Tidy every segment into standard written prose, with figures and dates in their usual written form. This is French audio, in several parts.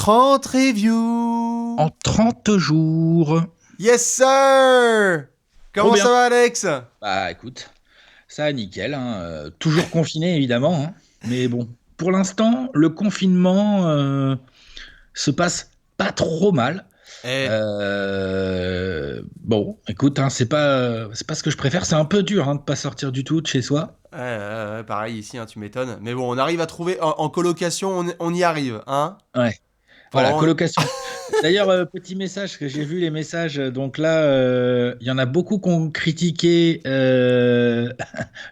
30 reviews. En 30 jours. Yes sir. Comment ça va Alex? Bah écoute, ça va nickel, hein. Toujours confiné évidemment, hein. Mais bon, pour l'instant, le confinement se passe pas trop mal. Bon, écoute, hein, c'est pas ce que je préfère. C'est un peu dur, hein, de pas sortir du tout de chez soi. Ouais, pareil ici, hein, tu m'étonnes. Mais bon, on arrive à trouver en colocation, on y arrive, hein. Ouais. Voilà, Enfin, colocation. D'ailleurs, petit message, que j'ai vu les messages. Donc là, il y en a beaucoup qui ont critiqué,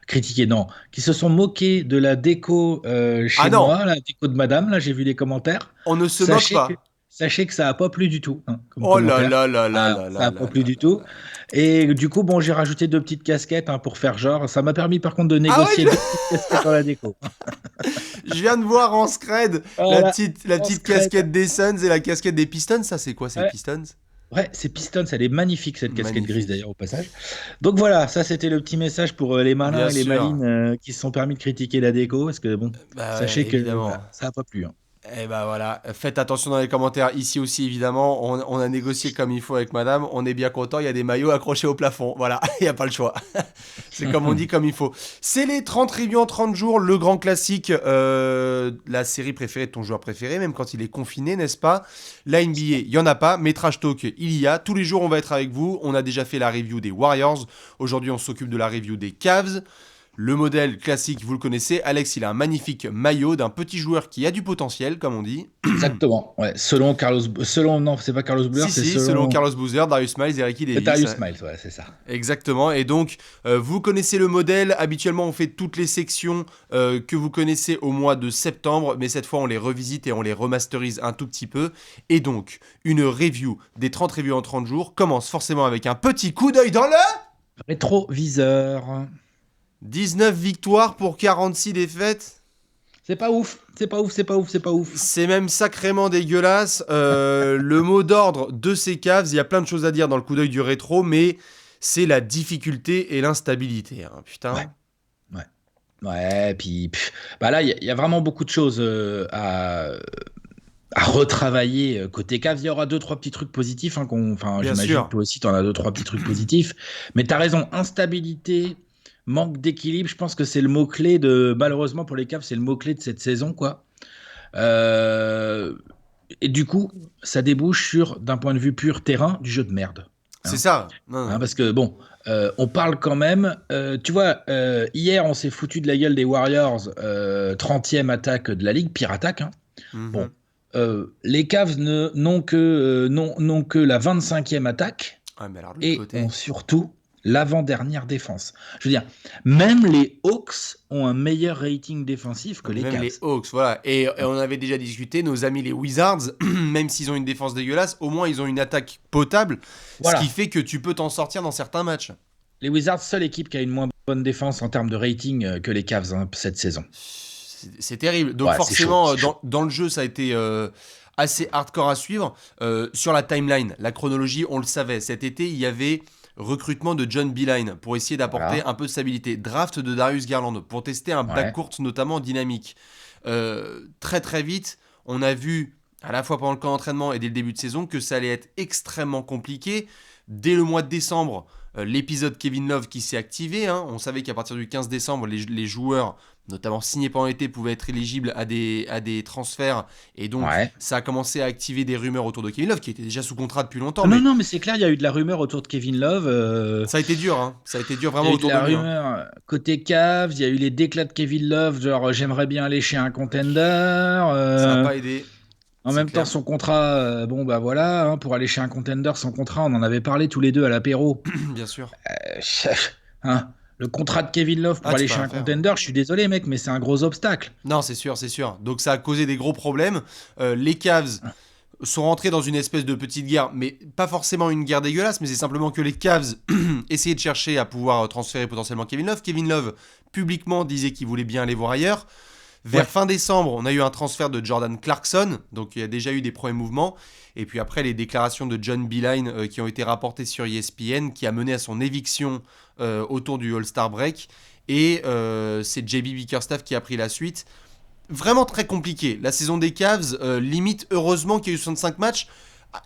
critiqué, non, qui se sont moqués de la déco Ah chez non, moi, la déco de madame. Là, j'ai vu les commentaires. on ne se moque Sachez que, pas. sachez que ça n'a pas plu du tout, hein, comme Oh là commentaire. là là là Ah, là ça là n'a là pas plu là du là tout. là. Et du coup, bon, j'ai rajouté 2 petites casquettes, hein, pour faire genre. Ça m'a permis par contre de Ah ouais, négocier 2 petites casquettes dans la déco. je viens de voir en scred la Voilà, on se petite crête. casquette des Suns et la casquette des Pistons. Ça, c'est quoi ces Ouais. Pistons? Ouais, c'est Pistons, elle est magnifique cette casquette grise Magnifique. d'ailleurs au passage. Donc voilà, ça c'était le petit message pour les malins Bien et les sûr. malines qui se sont permis de critiquer la déco, parce que bon, Bah ouais, sachez que évidemment. voilà, ça n'a pas plu, hein. Eh ben voilà, faites attention dans les commentaires. Ici aussi, évidemment, on a négocié comme il faut avec madame. On est bien content, il y a des maillots accrochés au plafond. Voilà, il n'y a pas le choix. C'est comme on dit, comme il faut. C'est les 30 reviews en 30 jours, le grand classique, la série préférée de ton joueur préféré, même quand il est confiné, n'est-ce pas? La NBA, il n'y en a pas, mais Trash Talk, il y a. Tous les jours, on va être avec vous. On a déjà fait la review des Warriors. Aujourd'hui, on s'occupe de la review des Cavs. Le modèle classique, vous le connaissez. Alex, il a un magnifique maillot d'un petit joueur qui a du potentiel, comme on dit. Exactement. Ouais, selon non, c'est pas Carlos Boozer, c'est Selon selon Carlos Boozer, Darius Miles et Ricky Davis. Darius Miles, ouais, c'est ça. Exactement. Et donc, vous connaissez le modèle. Habituellement, on fait toutes les sections que vous connaissez au mois de septembre. Mais cette fois, on les revisite et on les remasterise un tout petit peu. Et donc, une review des 30 reviews en 30 jours commence forcément avec un petit coup d'œil dans le... Rétroviseur. 19 victoires pour 46 défaites. C'est pas ouf, c'est pas ouf, c'est pas ouf, c'est pas ouf. C'est même sacrément dégueulasse. Le mot d'ordre de ces Cavs, il y a plein de choses à dire dans le coup d'œil du rétro, mais c'est la difficulté et l'instabilité. Hein, putain. Ouais, ouais. Ouais, puis bah là, il y a vraiment beaucoup de choses à retravailler côté Cavs. Il y aura 2-3 petits trucs positifs, hein, enfin, Bien j'imagine que sûr. toi aussi, tu en as 2-3 petits trucs positifs. Mais tu as raison, instabilité, manque d'équilibre, je pense que c'est le mot-clé malheureusement pour les Cavs, c'est le mot-clé de cette saison, quoi. Euh, et du coup, ça débouche sur, d'un point de vue pur terrain, du jeu de merde. C'est Hein. ça. Non, non. Parce que bon, on parle quand même. Tu vois, hier, on s'est foutu de la gueule des Warriors, 30e attaque de la ligue, pire attaque. Hein. Bon, Mhm. les Cavs n'ont que la 25e attaque Ouais, mais alors de l'autre et ont côté. surtout l'avant-dernière défense. Je veux dire, même les Hawks ont un meilleur rating défensif Non, que mais les même les Cavs. Hawks, voilà. Et on avait déjà discuté, nos amis les Wizards, même s'ils ont une défense dégueulasse, au moins ils ont une attaque potable, ce qui Voilà. fait que tu peux t'en sortir dans certains matchs. Les Wizards, seule équipe qui a une moins bonne défense en termes de rating que les Cavs, hein, cette saison. C'est terrible. Donc Ouais, c'est chaud, forcément, c'est chaud. dans le jeu, ça a été assez hardcore à suivre. Sur la timeline, la chronologie, on le savait. Cet été, il y avait recrutement de John Beeline pour essayer d'apporter Voilà. un peu de stabilité. Draft de Darius Garland pour tester un Ouais. backcourt notamment dynamique. Très très vite, on a vu, à la fois pendant le camp d'entraînement et dès le début de saison, que ça allait être extrêmement compliqué. Dès le mois de décembre, l'épisode Kevin Love qui s'est activé. Hein. On savait qu'à partir du 15 décembre, les joueurs, notamment signés pendant l'été, pouvaient être éligibles à des transferts. Et donc, Ouais. ça a commencé à activer des rumeurs autour de Kevin Love, qui était déjà sous contrat depuis longtemps. Non, Mais non, mais c'est clair, il y a eu de la rumeur autour de Kevin Love. ça a été dur. Hein. Ça a été dur Il vraiment y a eu de autour de la lui. Hein. rumeur côté Cavs, il y a eu les déclats de Kevin Love, genre j'aimerais bien aller chez un contender. Ça n'a pas aidé, En c'est même temps, clair. son contrat, bon bah voilà, hein, pour aller chez un contender, son contrat, on en avait parlé tous les deux à l'apéro. Bien sûr. Hein, le contrat de Kevin Love Ah, pour tu aller peux chez rien un faire. Hein. contender, je suis désolé mec, mais c'est un gros obstacle. Non, c'est sûr, c'est sûr. Donc ça a causé des gros problèmes. Les Cavs sont rentrés dans une espèce de petite guerre, mais pas forcément une guerre dégueulasse, mais c'est simplement que les Cavs essayaient de chercher à pouvoir transférer potentiellement Kevin Love. Kevin Love, publiquement, disait qu'il voulait bien aller voir ailleurs. Vers Ouais, fin décembre, on a eu un transfert de Jordan Clarkson, donc il y a déjà eu des premiers mouvements. Et puis après, les déclarations de John Beeline qui ont été rapportées sur ESPN, qui a mené à son éviction autour du All-Star Break. Et c'est JB Bickerstaff qui a pris la suite. vraiment très compliqué. La saison des Cavs, limite, heureusement qu'il y a eu 65 matchs.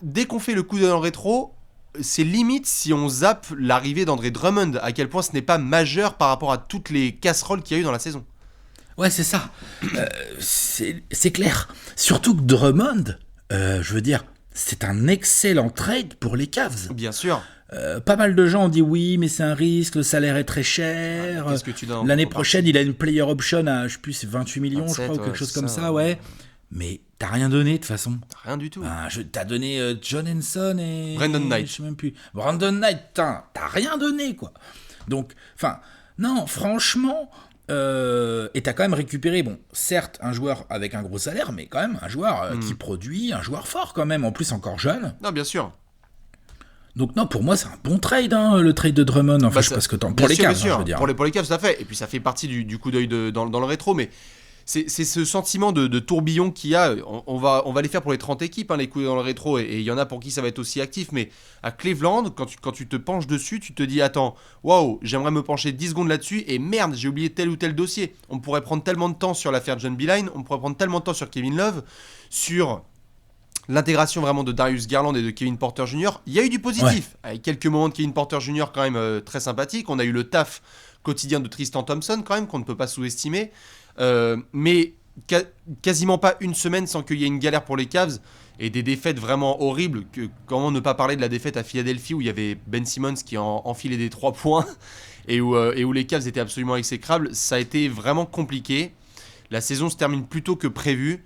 Dès qu'on fait le coup d'œil dans le rétro, c'est limite si on zappe l'arrivée d'André Drummond, à quel point ce n'est pas majeur par rapport à toutes les casseroles qu'il y a eu dans la saison. Ouais, c'est ça. C'est clair. Surtout que Drummond, je veux dire, c'est un excellent trade pour les Cavs. Bien sûr. Pas mal de gens ont dit oui, mais c'est un risque, le salaire est très cher. Qu'est-ce que tu donnes L'année prochaine, il a une player option à, je sais plus, c'est 28 millions, 27, je crois, ou quelque ouais, chose c'est comme ça, ça, ouais. Mais t'as rien donné de toute façon. Rien du tout. T'as donné John Henson et... Brandon Knight. Je sais même plus. Brandon Knight, t'as rien donné, quoi. Donc, enfin, non, franchement... et t'as quand même récupéré, bon, certes, un joueur avec un gros salaire, mais quand même un joueur qui produit, un joueur fort quand même, en plus encore jeune. Non, bien sûr. Donc non, pour moi, c'est un bon trade, le trade de Drummond. Enfin, je sais pas ce que t'en... Pour les Cavs, je veux dire. Pour les Cavs, tout à fait. Et puis ça fait partie du coup d'œil dans le rétro, mais c'est ce sentiment de tourbillon qu'il y a. On va les faire pour les 30 équipes, les coups dans le rétro, et il y en a pour qui ça va être aussi actif. Mais à Cleveland, quand tu te penches dessus, tu te dis, attends, waouh, j'aimerais me pencher 10 secondes là-dessus, et merde, j'ai oublié tel ou tel dossier. On pourrait prendre tellement de temps sur l'affaire John Beeline, on pourrait prendre tellement de temps sur Kevin Love, sur... l'intégration vraiment de Darius Garland et de Kevin Porter Jr. Il y a eu du positif, avec quelques moments de Kevin Porter Jr. quand même très sympathiques. On a eu le taf quotidien de Tristan Thompson quand même, qu'on ne peut pas sous-estimer. Mais quasiment pas une semaine sans qu'il y ait une galère pour les Cavs et des défaites vraiment horribles. Comment ne pas parler de la défaite à Philadelphie où il y avait Ben Simmons qui enfilait des 3 points et où les Cavs étaient absolument exécrables. Ça a été vraiment compliqué. La saison se termine plus tôt que prévu.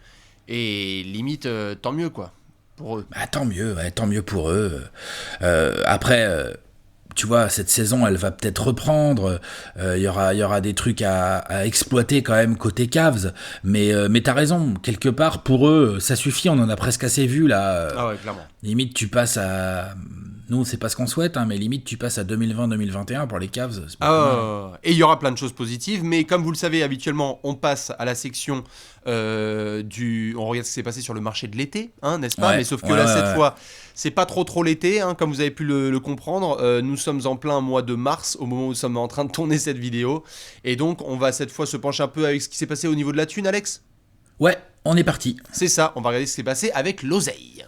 Et limite, tant mieux quoi, pour eux. Bah, tant mieux pour eux. Après, tu vois, cette saison, elle va peut-être reprendre. Il y aura des trucs à exploiter quand même côté Cavs. Mais t'as raison, quelque part, pour eux, ça suffit, on en a presque assez vu là. Ah ouais, clairement. Limite, tu passes à... Nous, c'est pas ce qu'on souhaite, mais limite, tu passes à 2020-2021 pour les Cavs. Et il y aura plein de choses positives, mais comme vous le savez, habituellement, on passe à la section on regarde ce qui s'est passé sur le marché de l'été, n'est-ce pas? Mais sauf que cette fois, c'est pas trop l'été, comme vous avez pu le comprendre. Nous sommes en plein mois de mars, au moment où nous sommes en train de tourner cette vidéo. Et donc, on va cette fois se pencher un peu avec ce qui s'est passé au niveau de la thune, Alex? Ouais, on est parti. C'est ça, on va regarder ce qui s'est passé avec l'oseille.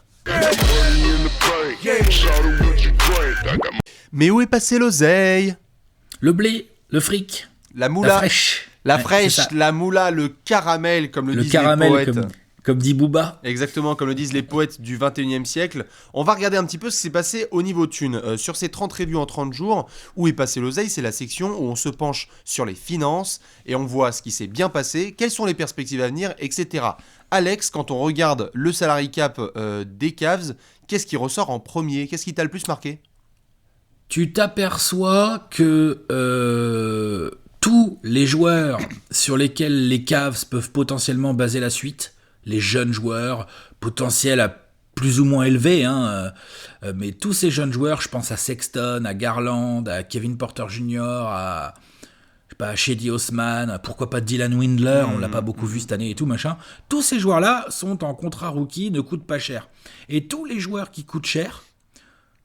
Mais où est passé l'oseille? Le blé, le fric, la moula, la fraîche, la moula, le caramel, comme le disent les poètes. Comme dit Booba. Exactement, comme le disent les poètes du 21e siècle. On va regarder un petit peu ce qui s'est passé au niveau thune. Sur ces 30 reviews en 30 jours, où est passé l'oseille, c'est la section où on se penche sur les finances et on voit ce qui s'est bien passé, quelles sont les perspectives à venir, etc. Alex, quand on regarde le salary cap des Cavs, qu'est-ce qui ressort en premier? Qu'est-ce qui t'a le plus marqué? Tu t'aperçois que tous les joueurs sur lesquels les Cavs peuvent potentiellement baser la suite, les jeunes joueurs, potentiels à plus ou moins élevés, mais tous ces jeunes joueurs, je pense à Sexton, à Garland, à Kevin Porter Jr., à Shady Osman, pourquoi pas Dylan Windler, on l'a pas beaucoup vu cette année et tout, machin. Tous ces joueurs-là sont en contrat rookie, ne coûtent pas cher. Et tous les joueurs qui coûtent cher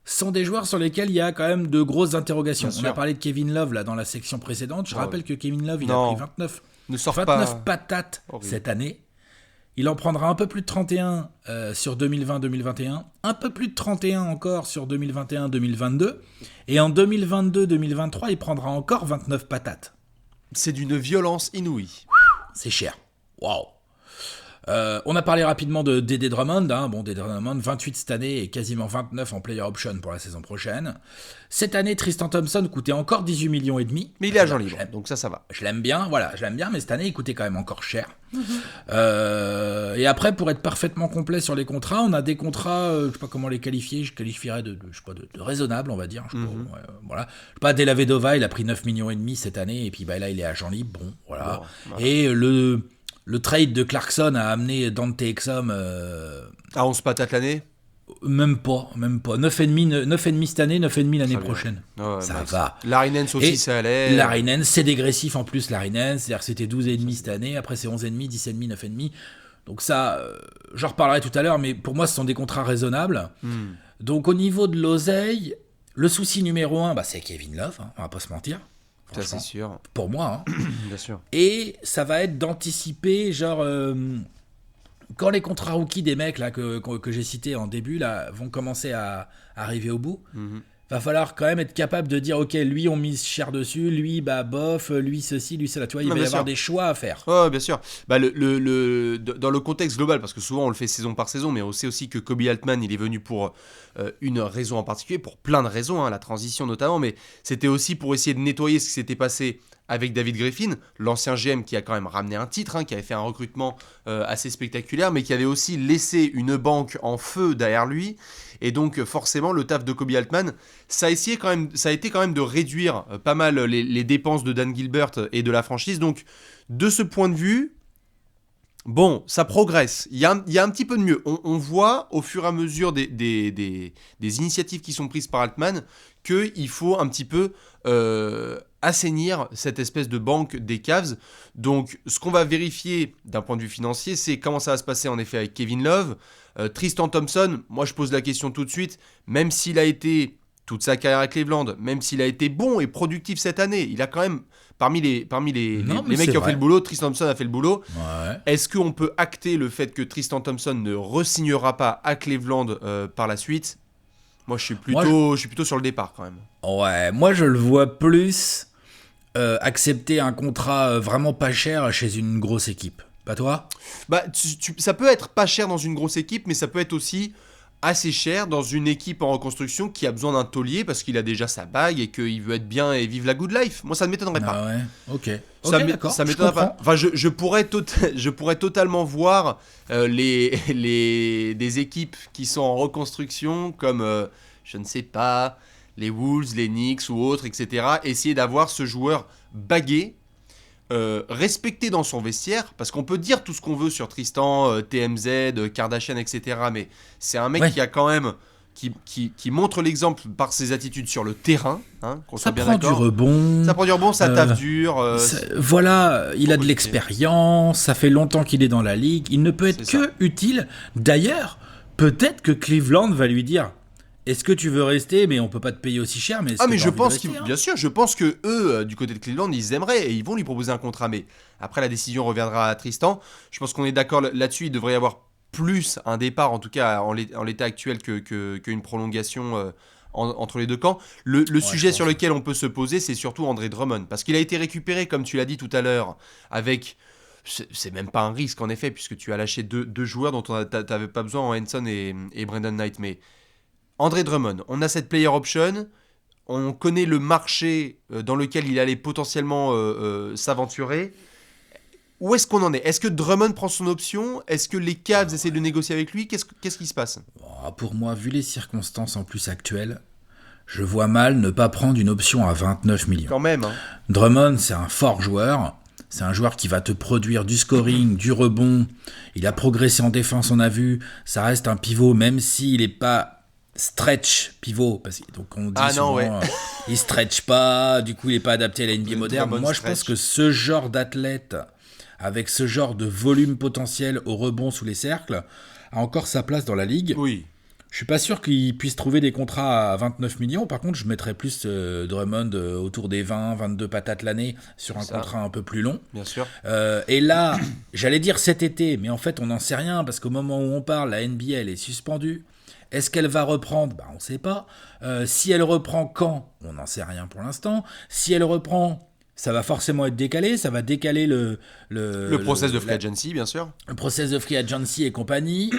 sont des joueurs sur lesquels il y a quand même de grosses interrogations. On a parlé de Kevin Love là dans la section précédente. Je rappelle que Kevin Love, il a pris 29 patates cette année. Il en prendra un peu plus de 31 sur 2020-2021, un peu plus de 31 encore sur 2021-2022, et en 2022-2023, il prendra encore 29 patates. C'est d'une violence inouïe. C'est cher. Waouh. On a parlé rapidement de Dédé Drummond. Dédé Drummond, 28 cette année et quasiment 29 en player option pour la saison prochaine. Cette année, Tristan Thompson coûtait encore 18 millions et demi. Mais il est agent libre, donc ça va. Je l'aime bien, mais cette année, il coûtait quand même encore cher. Et après, pour être parfaitement complet sur les contrats, on a des contrats, je sais pas comment les qualifier, je qualifierais de raisonnable, on va dire. Je sais pas, Della Vedova, il a pris 9 millions et demi cette année, et puis là, il est agent libre, voilà. Et le trade de Clarkson a amené Dante Exum à 11 patates l'année. Même pas. 9,5 cette année, 9,5 l'année prochaine. Ça va. Larry Nance aussi, ça allait. Larry Nance, c'est dégressif en plus, Larry Nance. C'est-à-dire que c'était 12,5 cette année, après c'est 11,5, 10,5, 9,5. Donc ça, j'en reparlerai tout à l'heure, mais pour moi, ce sont des contrats raisonnables. Donc au niveau de l'oseille, le souci numéro 1, c'est Kevin Love, on va pas se mentir. Ça, c'est sûr. Pour moi. Hein. Bien sûr. Et ça va être d'anticiper, genre, quand les contrats rookies des mecs là, que j'ai cités en début là, vont commencer à arriver au bout, va falloir quand même être capable de dire ok, lui on mise cher dessus, lui bah bof, lui ceci, lui cela. Tu vois, il va y avoir des choix à faire. Ouais, bien sûr. Bah, dans le contexte global, parce que souvent on le fait saison par saison, mais on sait aussi que Kobe Altman il est venu pour une raison en particulier, pour plein de raisons, hein, la transition notamment, mais c'était aussi pour essayer de nettoyer ce qui s'était passé avec David Griffin, l'ancien GM qui a quand même ramené un titre, hein, qui avait fait un recrutement assez spectaculaire, mais qui avait aussi laissé une banque en feu derrière lui. Et donc forcément, le taf de Kobe Altman, ça a été quand même de réduire pas mal les dépenses de Dan Gilbert et de la franchise. Donc de ce point de vue, bon, ça progresse. Il y a un petit peu de mieux. On voit au fur et à mesure des initiatives qui sont prises par Altman qu'il faut un petit peu assainir cette espèce de banque des Cavs. Donc, ce qu'on va vérifier d'un point de vue financier, c'est comment ça va se passer en effet avec Kevin Love. Tristan Thompson, moi je pose la question tout de suite, même s'il a été toute sa carrière à Cleveland, même s'il a été bon et productif cette année, il a quand même, parmi les mecs qui ont fait le boulot, Tristan Thompson a fait le boulot. Ouais. Est-ce qu'on peut acter le fait que Tristan Thompson ne re-signera pas à Cleveland par la suite ? Moi je suis plutôt sur le départ quand même. Ouais, moi je le vois plus accepter un contrat vraiment pas cher chez une grosse équipe. Pas toi ? Bah, ça peut être pas cher dans une grosse équipe, mais ça peut être aussi assez cher dans une équipe en reconstruction qui a besoin d'un taulier parce qu'il a déjà sa bague et qu'il veut être bien et vivre la good life. Moi, ça ne m'étonnerait pas. Ah ouais, ok. Ça m'étonnerait pas. Enfin, je pourrais totalement voir des équipes qui sont en reconstruction comme, je ne sais pas, les Wolves, les Knicks ou autres, etc. Essayer d'avoir ce joueur bagué, respecté dans son vestiaire, parce qu'on peut dire tout ce qu'on veut sur Tristan, TMZ, Kardashian, etc. Mais c'est un mec qui a quand même qui montre l'exemple par ses attitudes sur le terrain, hein, qu'on soit bien d'accord. Ça prend du rebond, ça taffe dur. Voilà, il a de l'expérience, ça fait longtemps qu'il est dans la ligue, il ne peut être que utile. D'ailleurs, peut-être que Cleveland va lui dire est-ce que tu veux rester, mais on peut pas te payer aussi cher, mais mais je pense bien sûr, je pense que eux, du côté de Cleveland, ils aimeraient et ils vont lui proposer un contrat. Mais après, la décision reviendra à Tristan. Je pense qu'on est d'accord là-dessus. Il devrait y avoir plus un départ, en tout cas en l'état actuel, qu'une prolongation entre les deux camps. Le sujet sur lequel on peut se poser, c'est surtout André Drummond, parce qu'il a été récupéré, comme tu l'as dit tout à l'heure, avec. C'est même pas un risque en effet, puisque tu as lâché deux joueurs dont tu n'avais pas besoin en Henson et Brandon Knight, mais André Drummond, on a cette player option, on connaît le marché dans lequel il allait potentiellement s'aventurer. Où est-ce qu'on en est ? Est-ce que Drummond prend son option ? Est-ce que les Cavs essaient de négocier avec lui ? Qu'est-ce qui se passe ? Pour moi, vu les circonstances en plus actuelles, je vois mal ne pas prendre une option à 29 millions. Quand même. Hein. Drummond, c'est un fort joueur. C'est un joueur qui va te produire du scoring, du rebond. Il a progressé en défense, on a vu. Ça reste un pivot, même s'il n'est pas stretch pivot, parce que donc on dit souvent il stretch pas, du coup il est pas adapté à la NBA moderne. Moi je pense que ce genre d'athlète avec ce genre de volume potentiel au rebond sous les cercles a encore sa place dans la ligue. Oui. Je suis pas sûr qu'il puisse trouver des contrats à 29 millions. Par contre, je mettrais plus Drummond autour des 20, 22 patates l'année sur un contrat un peu plus long. Bien sûr. Et là, j'allais dire cet été, mais en fait, on n'en sait rien parce qu'au moment où on parle, la NBA elle est suspendue. Est-ce qu'elle va reprendre ? On ne sait pas. Si elle reprend quand ? On n'en sait rien pour l'instant. Si elle reprend, ça va forcément être décalé. Ça va décaler le process de free agency, bien sûr. Le process de free agency et compagnie.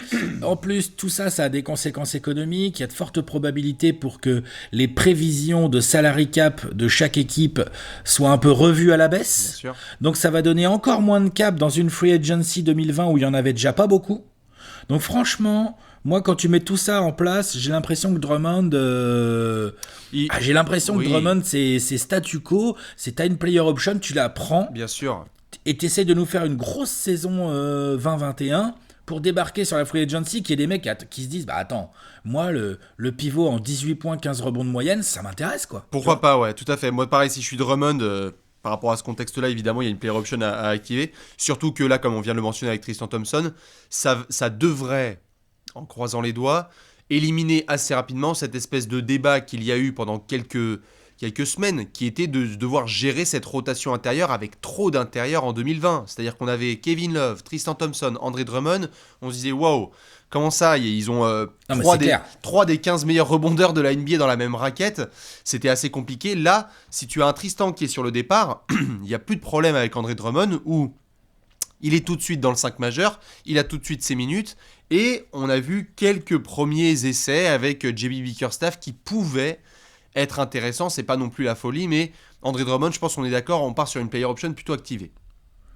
En plus, tout ça, ça a des conséquences économiques. Il y a de fortes probabilités pour que les prévisions de salary cap de chaque équipe soient un peu revues à la baisse. Bien sûr. Donc ça va donner encore moins de cap dans une free agency 2020 où il n'y en avait déjà pas beaucoup. Donc franchement... Moi, quand tu mets tout ça en place, j'ai l'impression que Drummond, c'est statu quo. C'est t'as une player option, tu la prends. Bien sûr. Et t'essaies de nous faire une grosse saison 2021 pour débarquer sur la free agency, qui est des mecs qui se disent, attends, moi le pivot en 18 points, 15 rebonds de moyenne, ça m'intéresse quoi. Pourquoi pas, ouais, tout à fait. Moi, pareil, si je suis Drummond. Par rapport à ce contexte-là, évidemment, il y a une player option à activer. Surtout que là, comme on vient de le mentionner avec Tristan Thompson, ça devrait, en croisant les doigts, éliminer assez rapidement cette espèce de débat qu'il y a eu pendant quelques quelques semaines, qui était de devoir gérer cette rotation intérieure avec trop d'intérieurs en 2020. C'est-à-dire qu'on avait Kevin Love, Tristan Thompson, Andre Drummond. On se disait, waouh, comment ça, ils ont 3 des 15 meilleurs rebondeurs de la NBA dans la même raquette. C'était assez compliqué. Là, si tu as un Tristan qui est sur le départ, il n'y a plus de problème avec Andre Drummond où il est tout de suite dans le 5 majeur, il a tout de suite ses minutes, et on a vu quelques premiers essais avec JB Bickerstaff qui pouvaient être intéressants. C'est pas non plus la folie, mais Andre Drummond, je pense qu'on est d'accord, on part sur une player option plutôt activée.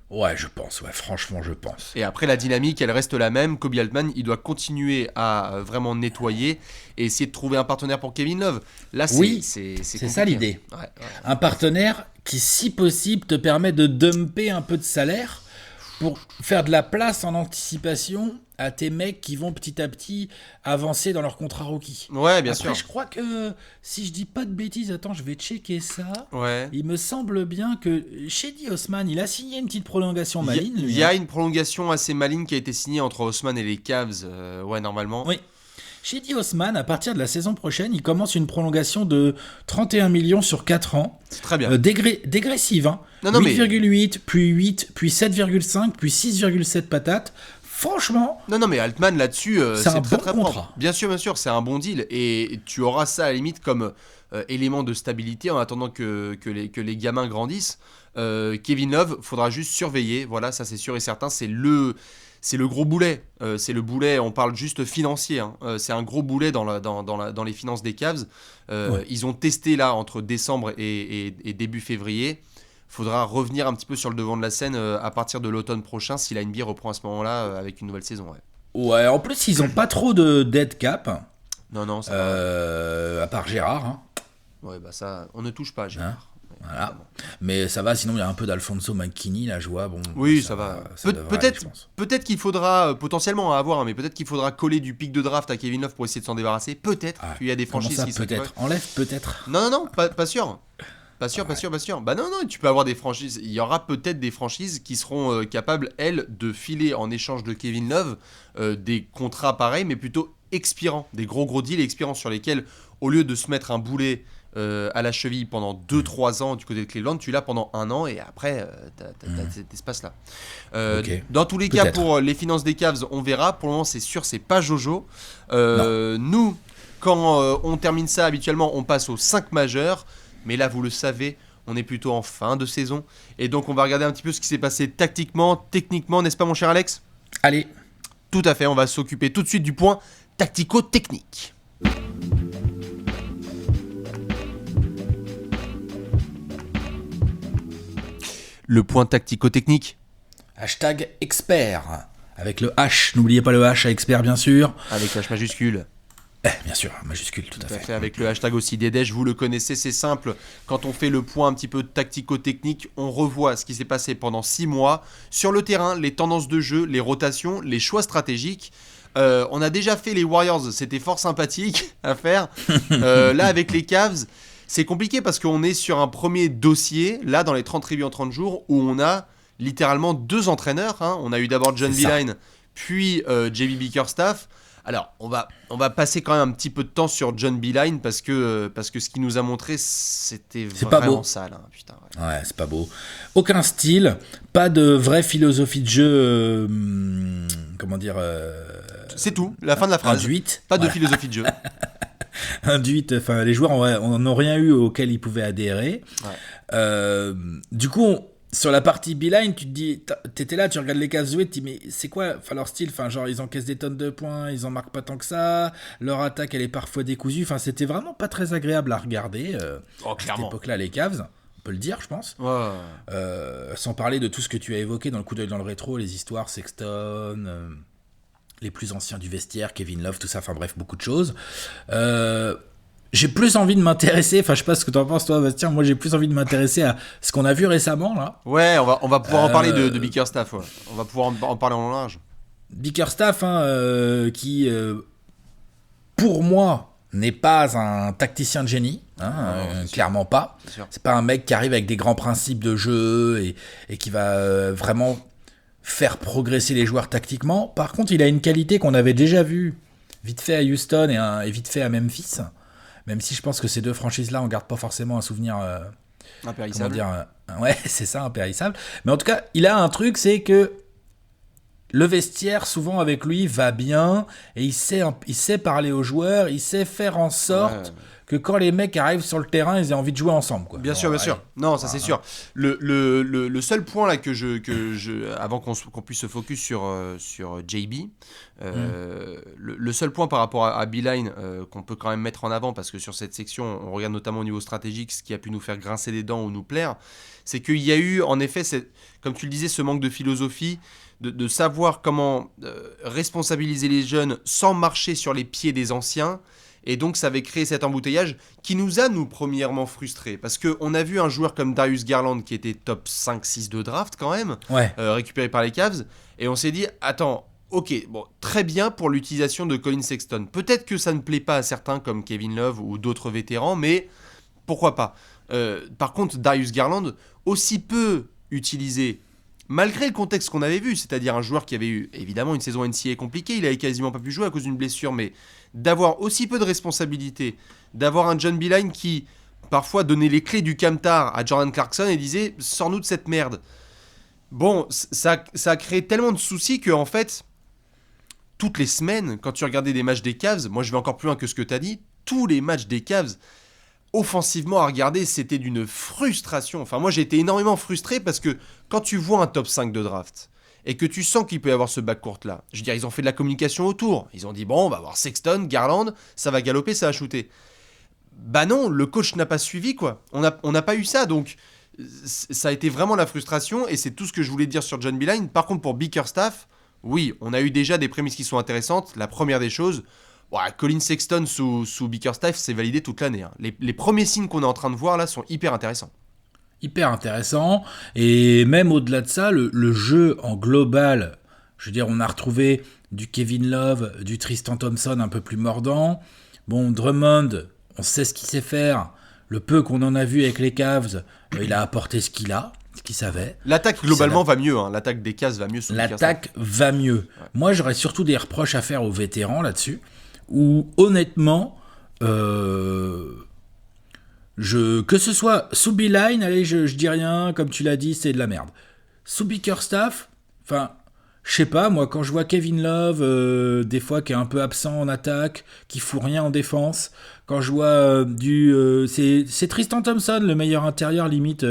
Ouais, je pense, franchement, je pense. Et après, la dynamique, elle reste la même. Kobe Altman, il doit continuer à vraiment nettoyer et essayer de trouver un partenaire pour Kevin Love. Là, c'est ça l'idée. Ouais. Un partenaire qui, si possible, te permet de dumper un peu de salaire pour faire de la place en anticipation à tes mecs qui vont petit à petit avancer dans leur contrat rookie. Ouais, bien sûr. Après, je crois que, si je dis pas de bêtises, attends, je vais checker ça. Ouais. Il me semble bien que Cedi Osman, il a signé une petite prolongation maligne. Il y a une prolongation assez maligne qui a été signée entre Osman et les Cavs, ouais, normalement. Oui. Cedi Osman, à partir de la saison prochaine, il commence une prolongation de 31 millions sur 4 ans. C'est très bien. Dégressive, hein. 8,8, puis 8, puis 7,5, puis 6,7 patates. Franchement... Non, mais Altman, là-dessus, c'est un très, bon très contrat. Propre. Bien sûr, c'est un bon deal. Et tu auras ça, à la limite, comme élément de stabilité en attendant que les gamins grandissent. Kevin Love, faudra juste surveiller. Voilà, ça, c'est sûr et certain. C'est le gros boulet. C'est le boulet, on parle juste financier. Hein. C'est un gros boulet dans les finances des Cavs. Ouais. Ils ont testé là entre décembre et début février. Faudra revenir un petit peu sur le devant de la scène à partir de l'automne prochain si la NBA reprend à ce moment-là avec une nouvelle saison. Ouais, en plus, ils n'ont pas trop de dead cap. Non, ça va. À part Gérard. Hein. Ouais, bah ça, on ne touche pas à Gérard. Hein. Voilà. Mais ça va, sinon il y a un peu d'Alfonso McKinney là, je vois. Bon, oui, ça va. Peut-être qu'il faudra potentiellement à avoir, mais peut-être qu'il faudra coller du pic de draft à Kevin Love pour essayer de s'en débarrasser. Peut-être qu'il y a des franchises qui peut-être. Enlève peut-être. Non, pas sûr. Pas sûr. Bah non, tu peux avoir des franchises. Il y aura peut-être des franchises qui seront capables, elles, de filer en échange de Kevin Love des contrats pareils, mais plutôt expirants, des gros deals expirants sur lesquels, au lieu de se mettre un boulet à la cheville pendant 2-3 ans du côté de Cleveland, tu l'as pendant 1 an et après t'as cet espace-là. Dans tous les cas, pour les finances des Cavs, on verra. Pour le moment, c'est sûr, c'est pas Jojo. Nous, quand on termine ça, habituellement, on passe aux 5 majeurs. Mais là, vous le savez, on est plutôt en fin de saison. Et donc, on va regarder un petit peu ce qui s'est passé tactiquement, techniquement, n'est-ce pas, mon cher Alex ? Allez. Tout à fait, on va s'occuper tout de suite du point tactico-technique. Le point tactico-technique. Hashtag expert. Avec le H, n'oubliez pas le H à expert, bien sûr. Avec H majuscule. Bien sûr, majuscule, tout à fait. Avec le hashtag aussi Dédèche, vous le connaissez, c'est simple. Quand on fait le point un petit peu tactico-technique, on revoit ce qui s'est passé pendant 6 mois sur le terrain, les tendances de jeu, les rotations, les choix stratégiques. On a déjà fait les Warriors, c'était fort sympathique à faire. Là, avec les Cavs, c'est compliqué parce qu'on est sur un premier dossier, là, dans les 30 tribus en 30 jours, où on a littéralement 2 entraîneurs. Hein. On a eu d'abord John Beilein, puis JB Bickerstaff. Alors, on va passer quand même un petit peu de temps sur John Beilein parce que ce qu'il nous a montré, c'était vraiment sale. Hein, putain, ouais, c'est pas beau. Aucun style, pas de vraie philosophie de jeu. Comment dire C'est tout, la fin de la phrase. Induite. Pas de philosophie de jeu. Induite, enfin, les joueurs n'ont rien eu auquel ils pouvaient adhérer. Ouais. Du coup, sur la partie Beilein, tu te dis, t'étais là, tu regardes les Cavs jouer, tu te dis, mais c'est quoi leur style ? Enfin, genre, ils encaissent des tonnes de points, ils en marquent pas tant que ça, leur attaque, elle est parfois décousue. Enfin, c'était vraiment pas très agréable à regarder. À cette époque-là, les Cavs, on peut le dire, je pense. Ouais. Sans parler de tout ce que tu as évoqué dans le coup d'œil dans le rétro, les histoires Sexton, les plus anciens du vestiaire, Kevin Love, tout ça, enfin bref, beaucoup de choses. J'ai plus envie de m'intéresser, enfin je sais pas ce que t'en penses toi Bastien, moi j'ai plus envie de m'intéresser à ce qu'on a vu récemment là. Ouais, on va pouvoir en parler de Bickerstaff, ouais. On va pouvoir en parler en large. Bickerstaff, qui pour moi n'est pas un tacticien de génie, clairement pas. C'est pas un mec qui arrive avec des grands principes de jeu et qui va vraiment faire progresser les joueurs tactiquement. Par contre, il a une qualité qu'on avait déjà vue vite fait à Houston et vite fait à Memphis. Même si je pense que ces deux franchises-là, on garde pas forcément un souvenir. Impérissable. Comment dire ouais, c'est ça, impérissable. Mais en tout cas, il a un truc, c'est que le vestiaire, souvent avec lui, va bien et il sait parler aux joueurs, il sait faire en sorte que quand les mecs arrivent sur le terrain, ils aient envie de jouer ensemble. Quoi. Bien sûr, bien sûr. Non, ça c'est sûr. Le seul point là que avant qu'on puisse se focus sur JB, le seul point par rapport à Beeline qu'on peut quand même mettre en avant, parce que sur cette section, on regarde notamment au niveau stratégique ce qui a pu nous faire grincer des dents ou nous plaire, c'est qu'il y a eu en effet, comme tu le disais, ce manque de philosophie, de savoir comment responsabiliser les jeunes sans marcher sur les pieds des anciens. Et donc ça avait créé cet embouteillage qui nous a, premièrement, frustrés. Parce qu'on a vu un joueur comme Darius Garland qui était top 5-6 de draft quand même, récupéré par les Cavs. Et on s'est dit, attends, ok, bon, très bien pour l'utilisation de Colin Sexton. Peut-être que ça ne plaît pas à certains comme Kevin Love ou d'autres vétérans, mais pourquoi pas. Par contre, Darius Garland, aussi peu utilisé, malgré le contexte qu'on avait vu, c'est-à-dire un joueur qui avait eu évidemment une saison NCAA compliquée, il avait quasiment pas pu jouer à cause d'une blessure, mais d'avoir aussi peu de responsabilités, d'avoir un John Beeline qui parfois donnait les clés du camtar à Jordan Clarkson et disait « sors-nous de cette merde ». Bon, ça a créé tellement de soucis que en fait, toutes les semaines, quand tu regardais des matchs des Cavs, moi je vais encore plus loin que ce que tu as dit, tous les matchs des Cavs, offensivement à regarder, c'était d'une frustration. Enfin, moi, j'ai été énormément frustré parce que quand tu vois un top 5 de draft et que tu sens qu'il peut y avoir ce backcourt-là, je veux dire, ils ont fait de la communication autour. Ils ont dit, bon, on va voir Sexton, Garland, ça va galoper, ça va shooter. Bah non, le coach n'a pas suivi, quoi. On n'a pas eu ça, donc ça a été vraiment la frustration et c'est tout ce que je voulais dire sur John Beeline. Par contre, pour Bickerstaff, oui, on a eu déjà des prémices qui sont intéressantes. La première des choses... Colin Sexton sous Bickerstaff, c'est validé toute l'année. Hein. Les premiers signes qu'on est en train de voir là sont hyper intéressants. Hyper intéressant. Et même au-delà de ça, le jeu en global, je veux dire, on a retrouvé du Kevin Love, du Tristan Thompson un peu plus mordant. Bon, Drummond, on sait ce qu'il sait faire. Le peu qu'on en a vu avec les Cavs, il a apporté ce qu'il savait. L'attaque globalement va mieux. Hein. L'attaque des Cavs va mieux sous Bickerstaff. L'attaque va mieux. Ouais. Moi, j'aurais surtout des reproches à faire aux vétérans là-dessus. Où honnêtement, que ce soit sous Beeline, allez, je dis rien, comme tu l'as dit, c'est de la merde. Sous Bickerstaff, enfin, je sais pas, moi, quand je vois Kevin Love, des fois qui est un peu absent en attaque, qui fout rien en défense, quand je vois c'est Tristan Thompson, le meilleur intérieur, limite,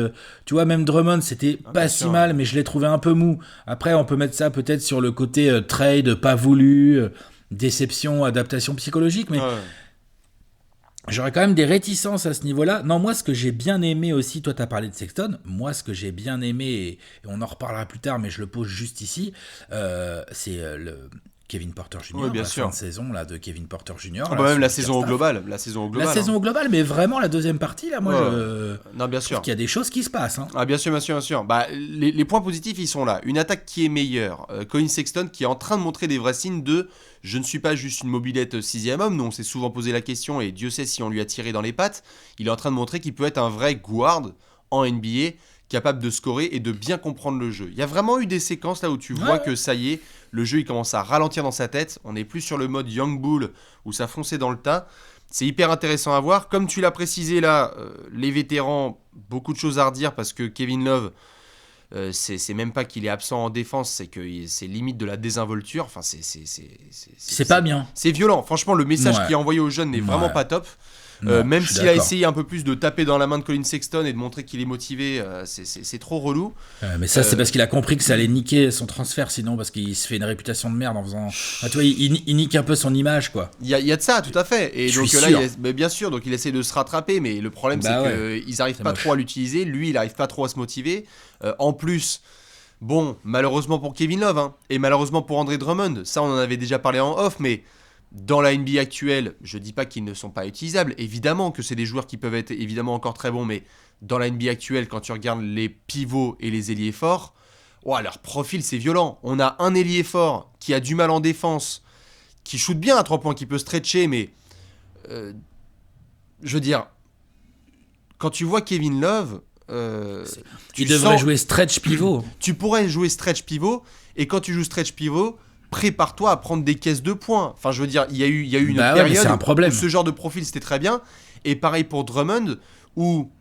tu vois, même Drummond, c'était pas si mal, mais je l'ai trouvé un peu mou. Après, on peut mettre ça peut-être sur le côté trade, pas voulu, déception, adaptation psychologique, mais j'aurais quand même des réticences à ce niveau-là. Non, moi, ce que j'ai bien aimé aussi, toi, t'as parlé de Sexton, moi, ce que j'ai bien aimé, et on en reparlera plus tard, mais je le pose juste ici, c'est le Kevin Porter Jr., oui, bien la sûr. fin de saison là, de Kevin Porter Jr. Là, même la saison au global. La saison au global, mais vraiment la deuxième partie, là, moi, non, bien sûr. Il y a des choses qui se passent. Hein. Ah, bien sûr, bien sûr, bien sûr. Bah, les points positifs, ils sont là. Une attaque qui est meilleure. Colin Sexton qui est en train de montrer des vrais signes de « je ne suis pas juste une mobilette sixième homme ». Nous, on s'est souvent posé la question et Dieu sait si on lui a tiré dans les pattes. Il est en train de montrer qu'il peut être un vrai guard en NBA, capable de scorer et de bien comprendre le jeu. Il y a vraiment eu des séquences là où tu vois que ça y est, le jeu il commence à ralentir dans sa tête. On n'est plus sur le mode Young Bull où ça fonçait dans le tas. C'est hyper intéressant à voir. Comme tu l'as précisé là, les vétérans, beaucoup de choses à redire parce que Kevin Love, c'est même pas qu'il est absent en défense, c'est que c'est limite de la désinvolture. Enfin, c'est pas bien. C'est violent. Franchement, le message qu'il a envoyé aux jeunes n'est vraiment pas top. Même s'il a essayé un peu plus de taper dans la main de Colin Sexton et de montrer qu'il est motivé, c'est trop relou. Mais ça, c'est parce qu'il a compris que ça allait niquer son transfert, sinon, parce qu'il se fait une réputation de merde en faisant. Ah, tu vois, il nique un peu son image, quoi. Il y a de ça, tout à fait. Et donc là, mais bien sûr, donc il essaie de se rattraper, mais le problème, c'est qu'ils n'arrivent pas trop à l'utiliser. Lui, il n'arrive pas trop à se motiver. En plus. Bon, malheureusement pour Kevin Love, hein, et malheureusement pour André Drummond, ça on en avait déjà parlé en off, mais dans la NBA actuelle, je dis pas qu'ils ne sont pas utilisables, évidemment que c'est des joueurs qui peuvent être évidemment encore très bons, mais dans la NBA actuelle, quand tu regardes les pivots et les ailiers forts, leur profil c'est violent. On a un ailier fort qui a du mal en défense, qui shoot bien à 3 points, qui peut stretcher, mais je veux dire, quand tu vois Kevin Love... tu devrais jouer stretch pivot. Tu pourrais jouer stretch pivot, et quand tu joues stretch pivot, prépare-toi à prendre des caisses de points. Enfin, je veux dire, il y a eu une mais période c'est un problème. où ce genre de profil c'était très bien. Et pareil pour Drummond, où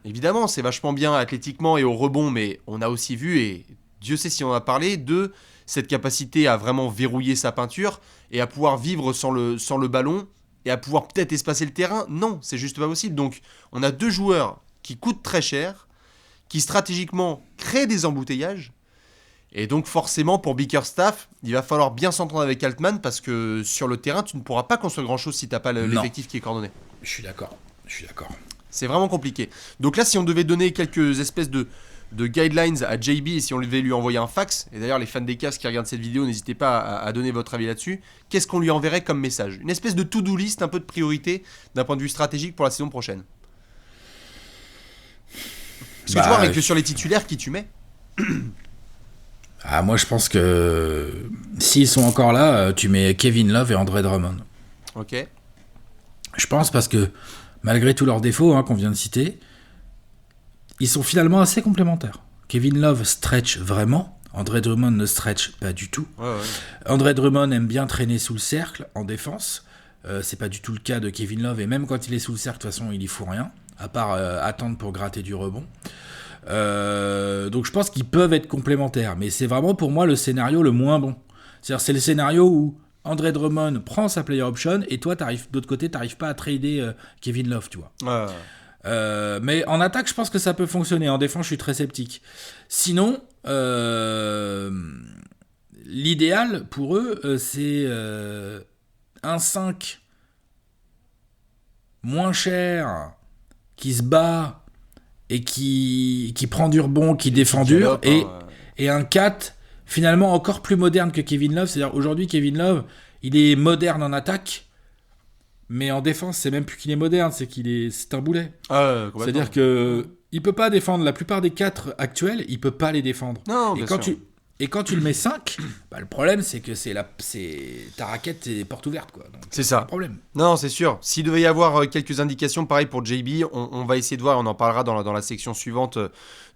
évidemment c'est vachement bien athlétiquement et au rebond, mais on a aussi vu, et Dieu sait si on a parlé, de cette capacité à vraiment verrouiller sa peinture et à pouvoir vivre sans le ballon et à pouvoir peut-être espacer le terrain. Non, c'est juste pas possible. Donc, on a 2 joueurs qui coûtent très cher, qui stratégiquement créent des embouteillages. Et donc forcément pour Bickerstaff, il va falloir bien s'entendre avec Altman parce que sur le terrain, tu ne pourras pas construire grand-chose si tu n'as pas l'effectif qui est coordonné. Je suis d'accord. C'est vraiment compliqué. Donc là, si on devait donner quelques espèces de guidelines à JB et si on devait lui envoyer un fax, et d'ailleurs les fans des Cavs qui regardent cette vidéo, n'hésitez pas à donner votre avis là-dessus, qu'est-ce qu'on lui enverrait comme message ? Une espèce de to-do list, un peu de priorité d'un point de vue stratégique pour la saison prochaine. Parce que tu vois, rien que sur les titulaires, qui tu mets ? Moi je pense que s'ils sont encore là, tu mets Kevin Love et Andre Drummond. Ok. Je pense parce que malgré tous leurs défauts qu'on vient de citer, ils sont finalement assez complémentaires. Kevin Love stretch vraiment, Andre Drummond ne stretch pas du tout. Ouais. Andre Drummond aime bien traîner sous le cercle en défense. C'est pas du tout le cas de Kevin Love, et même quand il est sous le cercle, de toute façon il y fout rien, à part attendre pour gratter du rebond. Donc je pense qu'ils peuvent être complémentaires, mais c'est vraiment pour moi le scénario le moins bon. C'est-à-dire c'est le scénario où Andre Drummond prend sa player option et toi d'autre côté t'arrives pas à trader Kevin Love, tu vois. Mais en attaque je pense que ça peut fonctionner, en défense je suis très sceptique. Sinon l'idéal pour eux c'est un 5 moins cher qui se bat et qui prend du rebond, qui défend dur, et un 4 finalement encore plus moderne que Kevin Love. C'est-à-dire aujourd'hui Kevin Love, il est moderne en attaque, mais en défense c'est même plus qu'il est moderne, c'est un boulet. C'est-à-dire que il peut pas défendre la plupart des 4 actuels, il peut pas les défendre. Non, bien sûr. Et quand tu le mets 5, le problème c'est que ta raquette est porte ouverte, quoi. Donc, c'est ça. Un problème. Non, c'est sûr. S'il devait y avoir quelques indications, pareil pour JB, on va essayer de voir, on en parlera dans la section suivante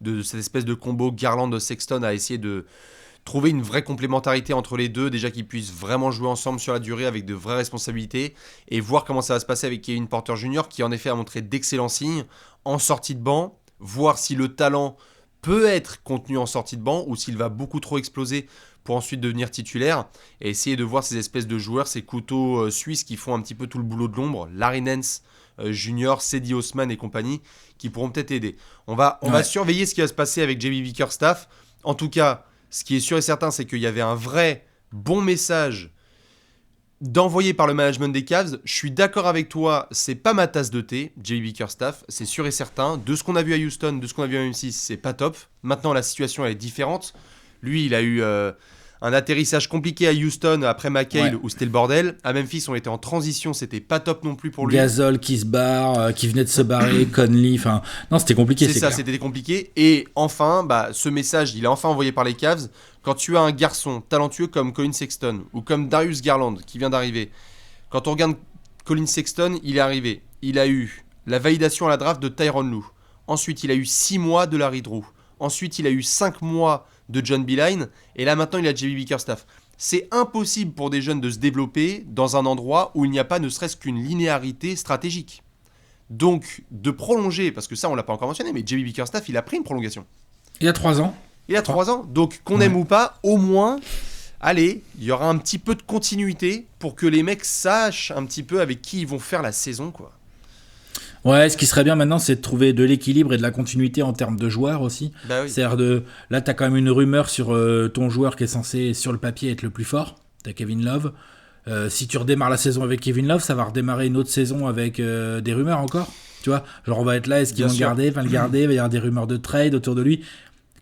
de cette espèce de combo Garland-Sexton, à essayer de trouver une vraie complémentarité entre les deux, déjà qu'ils puissent vraiment jouer ensemble sur la durée avec de vraies responsabilités, et voir comment ça va se passer avec Kevin Porter Jr., qui en effet a montré d'excellents signes en sortie de banc, voir si le talent peut être contenu en sortie de banc ou s'il va beaucoup trop exploser pour ensuite devenir titulaire, et essayer de voir ces espèces de joueurs, ces couteaux suisses qui font un petit peu tout le boulot de l'ombre, Larry Nance Junior, Cedi Osman et compagnie, qui pourront peut-être aider. On va surveiller ce qui va se passer avec JB Bickerstaff. En tout cas, ce qui est sûr et certain, c'est qu'il y avait un vrai bon message d'envoyer par le management des Cavs. Je suis d'accord avec toi, c'est pas ma tasse de thé, JB Bickerstaff, c'est sûr et certain. De ce qu'on a vu à Houston, de ce qu'on a vu à M6, c'est pas top. Maintenant, la situation elle est différente. Lui, il a eu un atterrissage compliqué à Houston après McHale, où c'était le bordel. À Memphis, on était en transition, c'était pas top non plus pour lui. Gasol qui se barre, qui venait de se barrer, Conley, enfin... Non, c'était compliqué, c'est ça, clair. C'était compliqué. Et enfin, ce message, il est enfin envoyé par les Cavs. Quand tu as un garçon talentueux comme Colin Sexton, ou comme Darius Garland, qui vient d'arriver, quand on regarde Colin Sexton, il est arrivé. Il a eu la validation à la draft de Tyronn Lue. Ensuite, il a eu 6 mois de Larry Drew. Ensuite, il a eu 5 mois de John Beilein. Et là, maintenant, il a JB Bickerstaff. C'est impossible pour des jeunes de se développer dans un endroit où il n'y a pas ne serait-ce qu'une linéarité stratégique. Donc, de prolonger, parce que ça, on ne l'a pas encore mentionné, mais JB Bickerstaff, il a pris une prolongation. Il a 3 ans. Il a 3 ans. Donc, qu'on aime ou pas, au moins, allez, il y aura un petit peu de continuité pour que les mecs sachent un petit peu avec qui ils vont faire la saison, quoi. Ouais, ce qui serait bien maintenant, c'est de trouver de l'équilibre et de la continuité en termes de joueurs aussi. Bah oui. C'est-à-dire là, t'as quand même une rumeur sur ton joueur qui est censé, sur le papier, être le plus fort. T'as Kevin Love. Si tu redémarres la saison avec Kevin Love, ça va redémarrer une autre saison avec des rumeurs encore. Tu vois, genre on va être là, est-ce qu'ils vont le garder, il va y avoir des rumeurs de trade autour de lui.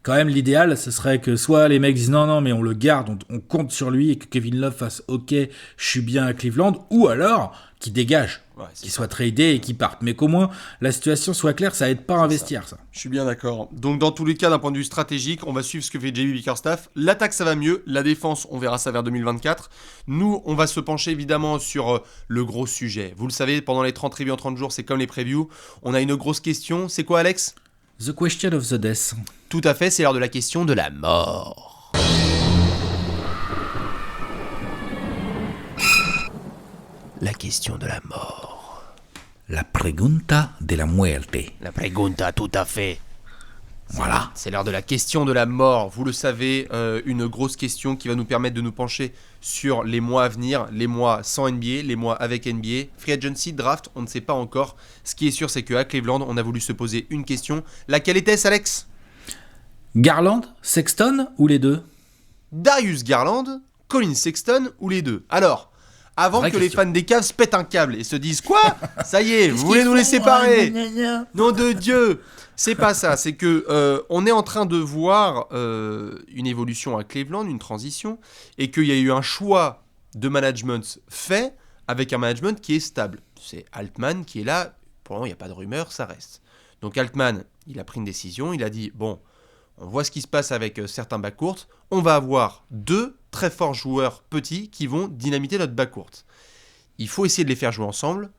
Quand même, l'idéal, ce serait que soit les mecs disent non, mais on le garde, on compte sur lui et que Kevin Love fasse OK, je suis bien à Cleveland, ou alors qu'il dégage, qu'il soit tradé et qu'il parte. Mais qu'au moins la situation soit claire, ça aide pas à investir, ça. Je suis bien d'accord. Donc, dans tous les cas, d'un point de vue stratégique, on va suivre ce que fait JB Bickerstaff. L'attaque, ça va mieux. La défense, on verra ça vers 2024. Nous, on va se pencher évidemment sur le gros sujet. Vous le savez, pendant les 30 reviews en 30 jours, c'est comme les previews. On a une grosse question. C'est quoi, Alex ? The question of the death. Tout à fait, c'est l'heure de la question de la mort. La question de la mort. La pregunta de la muerte. La pregunta, tout à fait. Voilà. C'est l'heure de la question de la mort. Vous le savez, une grosse question qui va nous permettre de nous pencher sur les mois à venir, les mois sans NBA, les mois avec NBA. Free agency, draft, on ne sait pas encore. Ce qui est sûr, c'est qu'à Cleveland, on a voulu se poser une question. Laquelle était-ce, Alex ? Garland, Sexton ou les deux ? Darius Garland, Colin Sexton ou les deux ? Alors, avant que les fans des Cavs se pètent un câble et se disent quoi ? Ça y est, vous voulez nous les séparer ? Nom de Dieu ! C'est pas ça, c'est que on est en train de voir une évolution à Cleveland, une transition, et qu'il y a eu un choix de management fait avec un management qui est stable. C'est Altman qui est là, pour le moment il n'y a pas de rumeur, ça reste. Donc Altman, il a pris une décision, il a dit, bon, on voit ce qui se passe avec certains backcourts, on va avoir 2 très forts joueurs petits qui vont dynamiter notre backcourt. Il faut essayer de les faire jouer ensemble,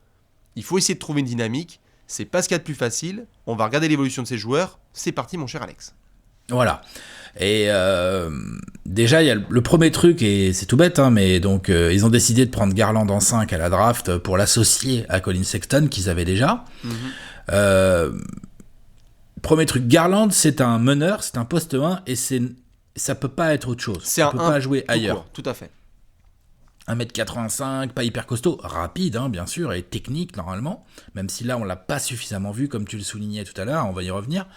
il faut essayer de trouver une dynamique. C'est pas ce qu'il y a de plus facile. On va regarder l'évolution de ces joueurs. C'est parti, mon cher Alex. Voilà. Et déjà, il y a le premier truc, et c'est tout bête, hein, mais donc ils ont décidé de prendre Garland en 5 à la draft pour l'associer à Colin Sexton, qu'ils avaient déjà. Premier truc, Garland, c'est un meneur, c'est un poste 1, et ça peut pas être autre chose. C'est on peut pas jouer ailleurs. Tout à fait. 1m85, pas hyper costaud, rapide, hein, bien sûr, et technique normalement, même si là on l'a pas suffisamment vu, comme tu le soulignais tout à l'heure, on va y revenir.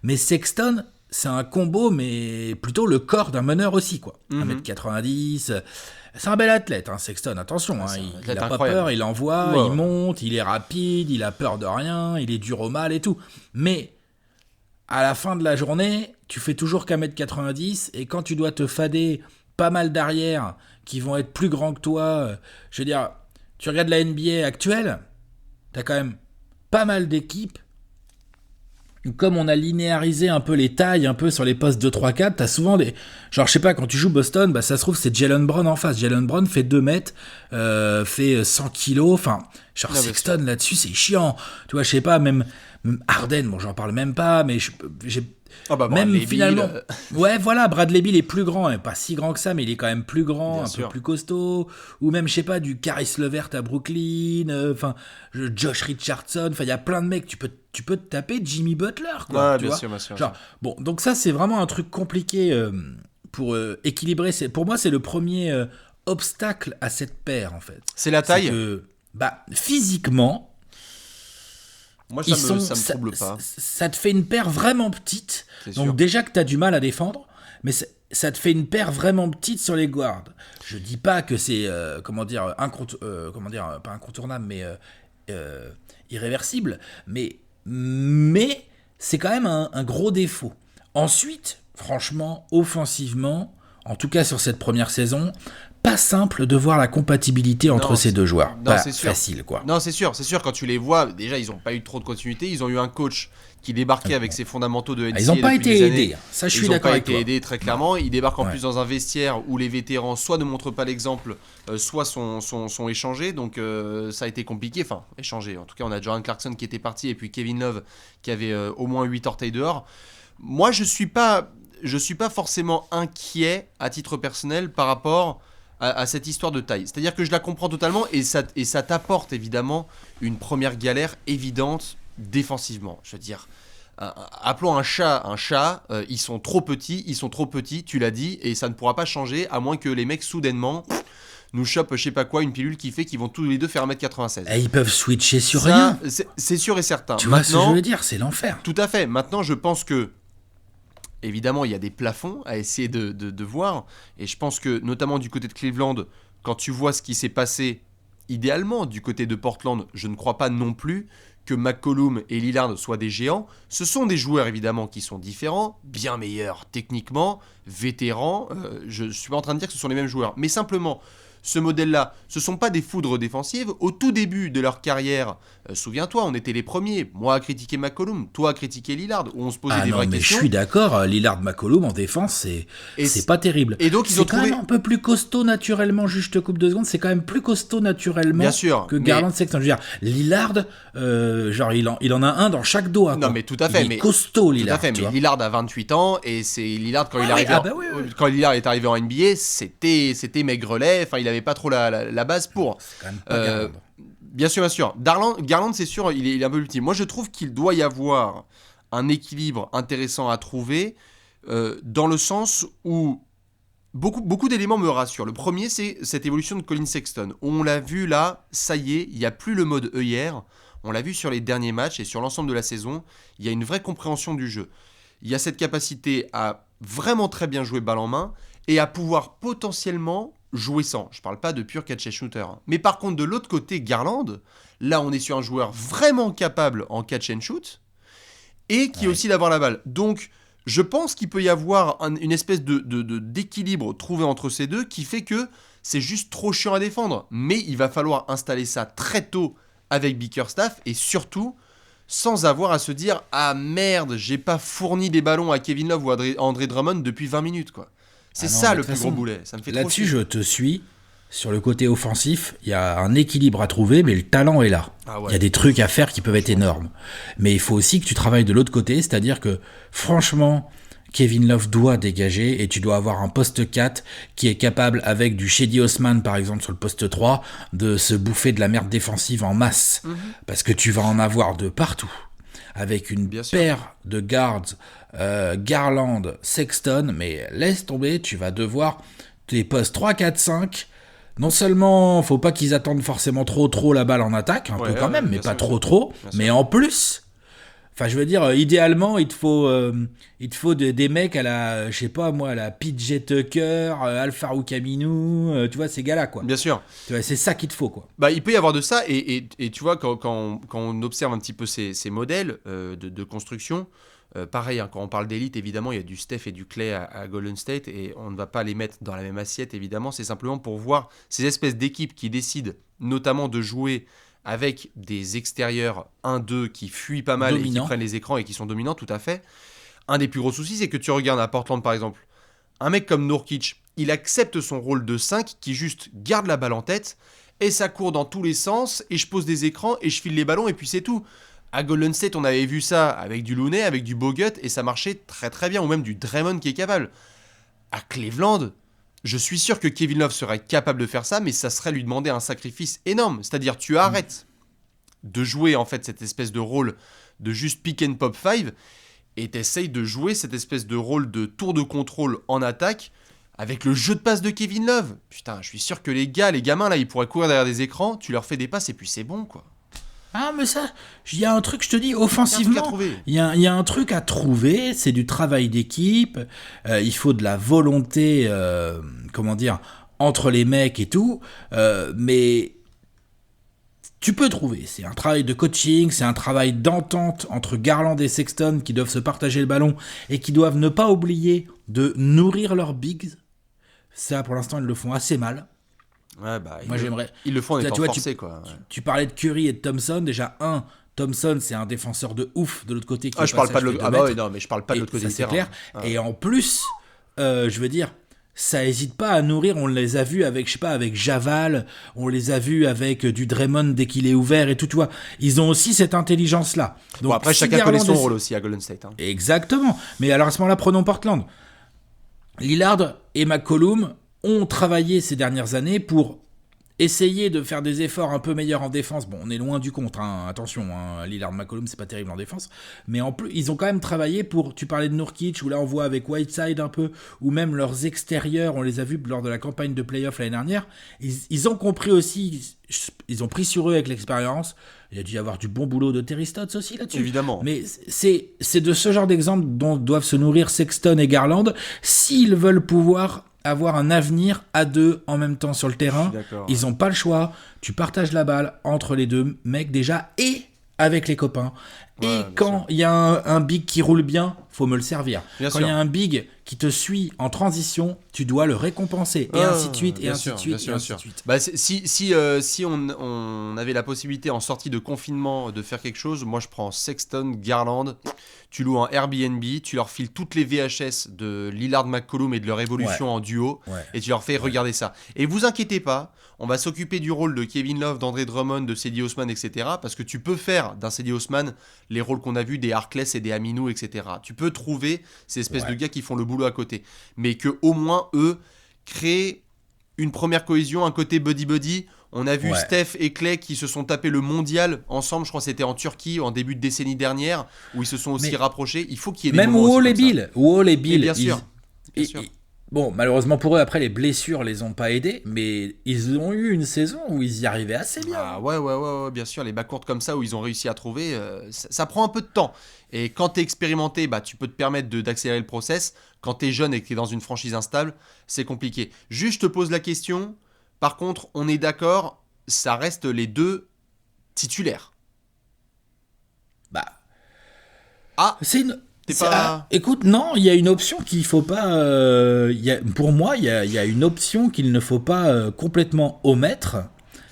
Mais Sexton, c'est un combo, mais plutôt le corps d'un meneur aussi, quoi. 1m90, c'est un bel athlète, hein, Sexton, attention, hein, il a pas peur, il envoie, il monte, il est rapide, il a peur de rien, il est dur au mal et tout. Mais à la fin de la journée, tu fais toujours qu'1m90, et quand tu dois te fader pas mal d'arrières qui vont être plus grands que toi, je veux dire, tu regardes la NBA actuelle, t'as quand même pas mal d'équipes. Comme on a linéarisé un peu les tailles, un peu sur les postes 2, 3, 4, t'as souvent des... Genre, je sais pas, quand tu joues Boston, bah, ça se trouve, c'est Jaylen Brown en face. Jaylen Brown fait 2 mètres, fait 100 kilos, enfin, genre Sexton là-dessus, c'est chiant. Tu vois, je sais pas, même Harden, bon, j'en parle même pas, mais j'ai... même finalement, ouais, voilà, Bradley Beal est plus grand, pas si grand que ça, mais il est quand même plus grand, peu plus costaud. Ou même, je sais pas, du Caris LeVert à Brooklyn, enfin, Josh Richardson, enfin, il y a plein de mecs, tu peux te taper Jimmy Butler, quoi. Ouais, tu bien vois. sûr, bien sûr. Genre, bon, donc ça, c'est vraiment un truc compliqué pour équilibrer. Pour moi, c'est le premier obstacle à cette paire, en fait. C'est la taille. C'est que, physiquement. Moi, ça me trouble pas. Ça te fait une paire vraiment petite. Donc déjà que tu as du mal à défendre, mais ça te fait une paire vraiment petite sur les guards. Je dis pas que c'est pas incontournable, mais irréversible. Mais c'est quand même un gros défaut. Ensuite, franchement, offensivement, en tout cas sur cette première saison, pas simple de voir la compatibilité entre ces deux joueurs. Pas facile, quoi. Non, c'est sûr. Quand tu les vois, déjà, ils n'ont pas eu trop de continuité. Ils ont eu un coach qui débarquait avec ses fondamentaux de NCAA. Ils n'ont pas été aidés. Ça, je suis d'accord avec toi. Ils n'ont pas été aidés, très clairement. Ils débarquent en plus dans un vestiaire où les vétérans soit ne montrent pas l'exemple, soit sont échangés. Donc, ça a été compliqué. Enfin, échangés. En tout cas, on a Jordan Clarkson qui était parti et puis Kevin Love qui avait au moins 8 orteils dehors. Moi, je suis pas forcément inquiet à titre personnel par rapport à cette histoire de taille. C'est-à-dire que je la comprends totalement et ça t'apporte évidemment une première galère évidente défensivement. Je veux dire, appelons un chat, ils sont trop petits, tu l'as dit, et ça ne pourra pas changer à moins que les mecs soudainement nous chopent je sais pas quoi, une pilule qui fait qu'ils vont tous les deux faire 1m96. Et ils peuvent switcher sur rien. C'est sûr et certain. Tu vois ce que je veux dire, c'est l'enfer. Tout à fait. Maintenant, je pense que évidemment, il y a des plafonds à essayer de voir. Et je pense que, notamment du côté de Cleveland, quand tu vois ce qui s'est passé, idéalement, du côté de Portland, je ne crois pas non plus que McCollum et Lillard soient des géants. Ce sont des joueurs, évidemment, qui sont différents, bien meilleurs techniquement, vétérans. Je ne suis pas en train de dire que ce sont les mêmes joueurs. Mais simplement, ce modèle-là, ce ne sont pas des foudres défensives. Au tout début de leur carrière, souviens-toi, on était les premiers. Moi à critiquer McCollum, toi à critiquer Lillard, où on se posait des vraies questions. Je suis d'accord, Lillard-McCollum en défense, c'est pas terrible. Et donc ils ont trouvé... quand même un peu plus costaud naturellement, juste je te coupe 2 secondes, c'est quand même plus costaud naturellement que Garland Sexton. Je veux dire, Lillard, genre il en a un dans chaque doigt. Non mais tout à fait. Il est costaud Lillard. Tout à fait, mais Lillard a 28 ans et c'est Lillard quand Lillard est arrivé en NBA, c'était maigrelet, enfin il avait pas trop la base pour. C'est quand même pas Garland. Bien sûr, bien sûr. Garland, c'est sûr, il est un peu plus petit. Moi, je trouve qu'il doit y avoir un équilibre intéressant à trouver, dans le sens où beaucoup d'éléments me rassurent. Le premier, c'est cette évolution de Colin Sexton. On l'a vu là, ça y est, il n'y a plus le mode œillère. On l'a vu sur les derniers matchs et sur l'ensemble de la saison. Il y a une vraie compréhension du jeu. Il y a cette capacité à vraiment très bien jouer balle en main et à pouvoir potentiellement jouer sans. Je ne parle pas de pur catch and shooter. Mais par contre, de l'autre côté, Garland, là, on est sur un joueur vraiment capable en catch and shoot et qui est aussi d'avoir la balle. Donc, je pense qu'il peut y avoir une espèce d'équilibre trouvé entre ces deux qui fait que c'est juste trop chiant à défendre. Mais il va falloir installer ça très tôt avec Bickerstaff et surtout sans avoir à se dire « Ah merde, j'ai pas fourni des ballons à Kevin Love ou à André Drummond depuis 20 minutes. » quoi. C'est ça le plus gros boulet. Ça me fait là-dessus, je te suis. Sur le côté offensif, il y a un équilibre à trouver, mais le talent est là. Il y a des trucs à faire qui peuvent être énormes. Mais il faut aussi que tu travailles de l'autre côté, c'est-à-dire que, franchement, Kevin Love doit dégager et tu dois avoir un poste 4 qui est capable, avec du Shady Osman, par exemple, sur le poste 3, de se bouffer de la merde défensive en masse. Parce que tu vas en avoir de partout. Avec une paire de guards, Garland, Sexton, mais laisse tomber, tu vas devoir tes postes 3, 4, 5... Non seulement, faut pas qu'ils attendent forcément trop la balle en attaque, un peu quand même, mais pas trop. Mais en plus, enfin, je veux dire, idéalement, il te faut des mecs à la, je sais pas moi, à la PJ Tucker, Al-Farouk Aminu, tu vois, ces gars-là, quoi. Bien sûr. Tu vois, c'est ça qu'il te faut, quoi. Bah, il peut y avoir de ça, et tu vois, quand on observe un petit peu ces modèles de construction, pareil, quand on parle d'élite, évidemment, il y a du Steph et du Clay à Golden State et on ne va pas les mettre dans la même assiette, évidemment. C'est simplement pour voir ces espèces d'équipes qui décident notamment de jouer avec des extérieurs 1-2 qui fuient pas mal et qui prennent les écrans et qui sont dominants, tout à fait. Un des plus gros soucis, c'est que tu regardes à Portland, par exemple, un mec comme Nurkic, il accepte son rôle de 5 qui juste garde la balle en tête et ça court dans tous les sens et je pose des écrans et je file les ballons et puis c'est tout. À Golden State, on avait vu ça avec du Looney, avec du Bogut, et ça marchait très très bien, ou même du Draymond qui est capable. À Cleveland, je suis sûr que Kevin Love serait capable de faire ça, mais ça serait lui demander un sacrifice énorme. C'est-à-dire, tu arrêtes de jouer en fait cette espèce de rôle de juste pick and pop 5, et t'essayes de jouer cette espèce de rôle de tour de contrôle en attaque, avec le jeu de passe de Kevin Love. Putain, je suis sûr que les gamins là, ils pourraient courir derrière des écrans, tu leur fais des passes, et puis c'est bon, quoi. Ah, mais ça, il y a un truc, je te dis, offensivement, il y a un truc à trouver, c'est du travail d'équipe, il faut de la volonté, entre les mecs et tout, mais tu peux trouver, c'est un travail de coaching, c'est un travail d'entente entre Garland et Sexton qui doivent se partager le ballon et qui doivent ne pas oublier de nourrir leurs bigs. Ça, pour l'instant, ils le font assez mal. Ouais, bah, moi j'aimerais. Ils le font en étant forcés, quoi. Ouais. Tu parlais de Curry et de Thompson. Déjà, Thompson, c'est un défenseur de ouf de l'autre côté. Je parle pas de l'autre. Ah bah oui, non, mais je parle pas de l'autre côté du terrain. Clair. Ah. Et en plus, je veux dire, ça hésite pas à nourrir. On les a vus avec, je sais pas, avec Javal. On les a vus avec du Draymond dès qu'il est ouvert et tout. Tu vois, ils ont aussi cette intelligence-là. Donc, bon, après, chacun connaît son rôle aussi à Golden State. Hein. Exactement. Mais alors à ce moment-là, prenons Portland. Lillard et McCollum ont travaillé ces dernières années pour essayer de faire des efforts un peu meilleurs en défense. Bon, on est loin du compte, hein. Attention, hein. Lillard McCollum, c'est pas terrible en défense, mais en plus, ils ont quand même travaillé pour, tu parlais de Nurkic, où là on voit avec Whiteside un peu, ou même leurs extérieurs, on les a vus lors de la campagne de playoff l'année dernière, ils ont compris aussi, ils ont pris sur eux avec l'expérience. Il y a dû y avoir du bon boulot de Terry Stotts aussi là-dessus. Évidemment. Mais c'est de ce genre d'exemple dont doivent se nourrir Sexton et Garland s'ils veulent pouvoir avoir un avenir à deux en même temps sur le terrain. Ils n'ont pas le choix. Tu partages la balle entre les deux mecs déjà et avec les copains. Et quand il y a un big qui roule bien, faut me le servir. Quand il y a un big qui te suit en transition, tu dois le récompenser. Et ainsi de suite, et ainsi de suite, et ainsi de suite. Bah, si on avait la possibilité en sortie de confinement de faire quelque chose, moi je prends Sexton, Garland, tu loues un Airbnb, tu leur files toutes les VHS de Lillard McCollum et de leur évolution en duo, et tu leur fais regarder ça. Et vous inquiétez pas, on va s'occuper du rôle de Kevin Love, d'André Drummond, de Cedi Osman, etc. Parce que tu peux faire d'un Cedi Osman les rôles qu'on a vus des Harkless et des Aminu, etc. Tu peux trouver ces espèces de gars qui font le boulot à côté. Mais que au moins, eux, créent une première cohésion, un côté buddy-buddy. On a vu Steph et Clay qui se sont tapés le mondial ensemble, je crois que c'était en Turquie en début de décennie dernière, où ils se sont aussi rapprochés. Il faut qu'il y ait des même moments Wall aussi et comme Bill. Wall et Bill. bien sûr. Bien sûr. Bon, malheureusement pour eux, après les blessures les ont pas aidés, mais ils ont eu une saison où ils y arrivaient assez bien. Ah ouais, bien sûr, les backcourts comme ça où ils ont réussi à trouver, ça prend un peu de temps. Et quand t'es expérimenté, bah, tu peux te permettre d'accélérer le process. Quand t'es jeune et que t'es dans une franchise instable, c'est compliqué. Juste, je te pose la question. Par contre, on est d'accord, ça reste les deux titulaires. Bah. C'est une... écoute, non, il y a une option qu'il faut pas. Pour moi, il y a une option qu'il ne faut pas complètement omettre.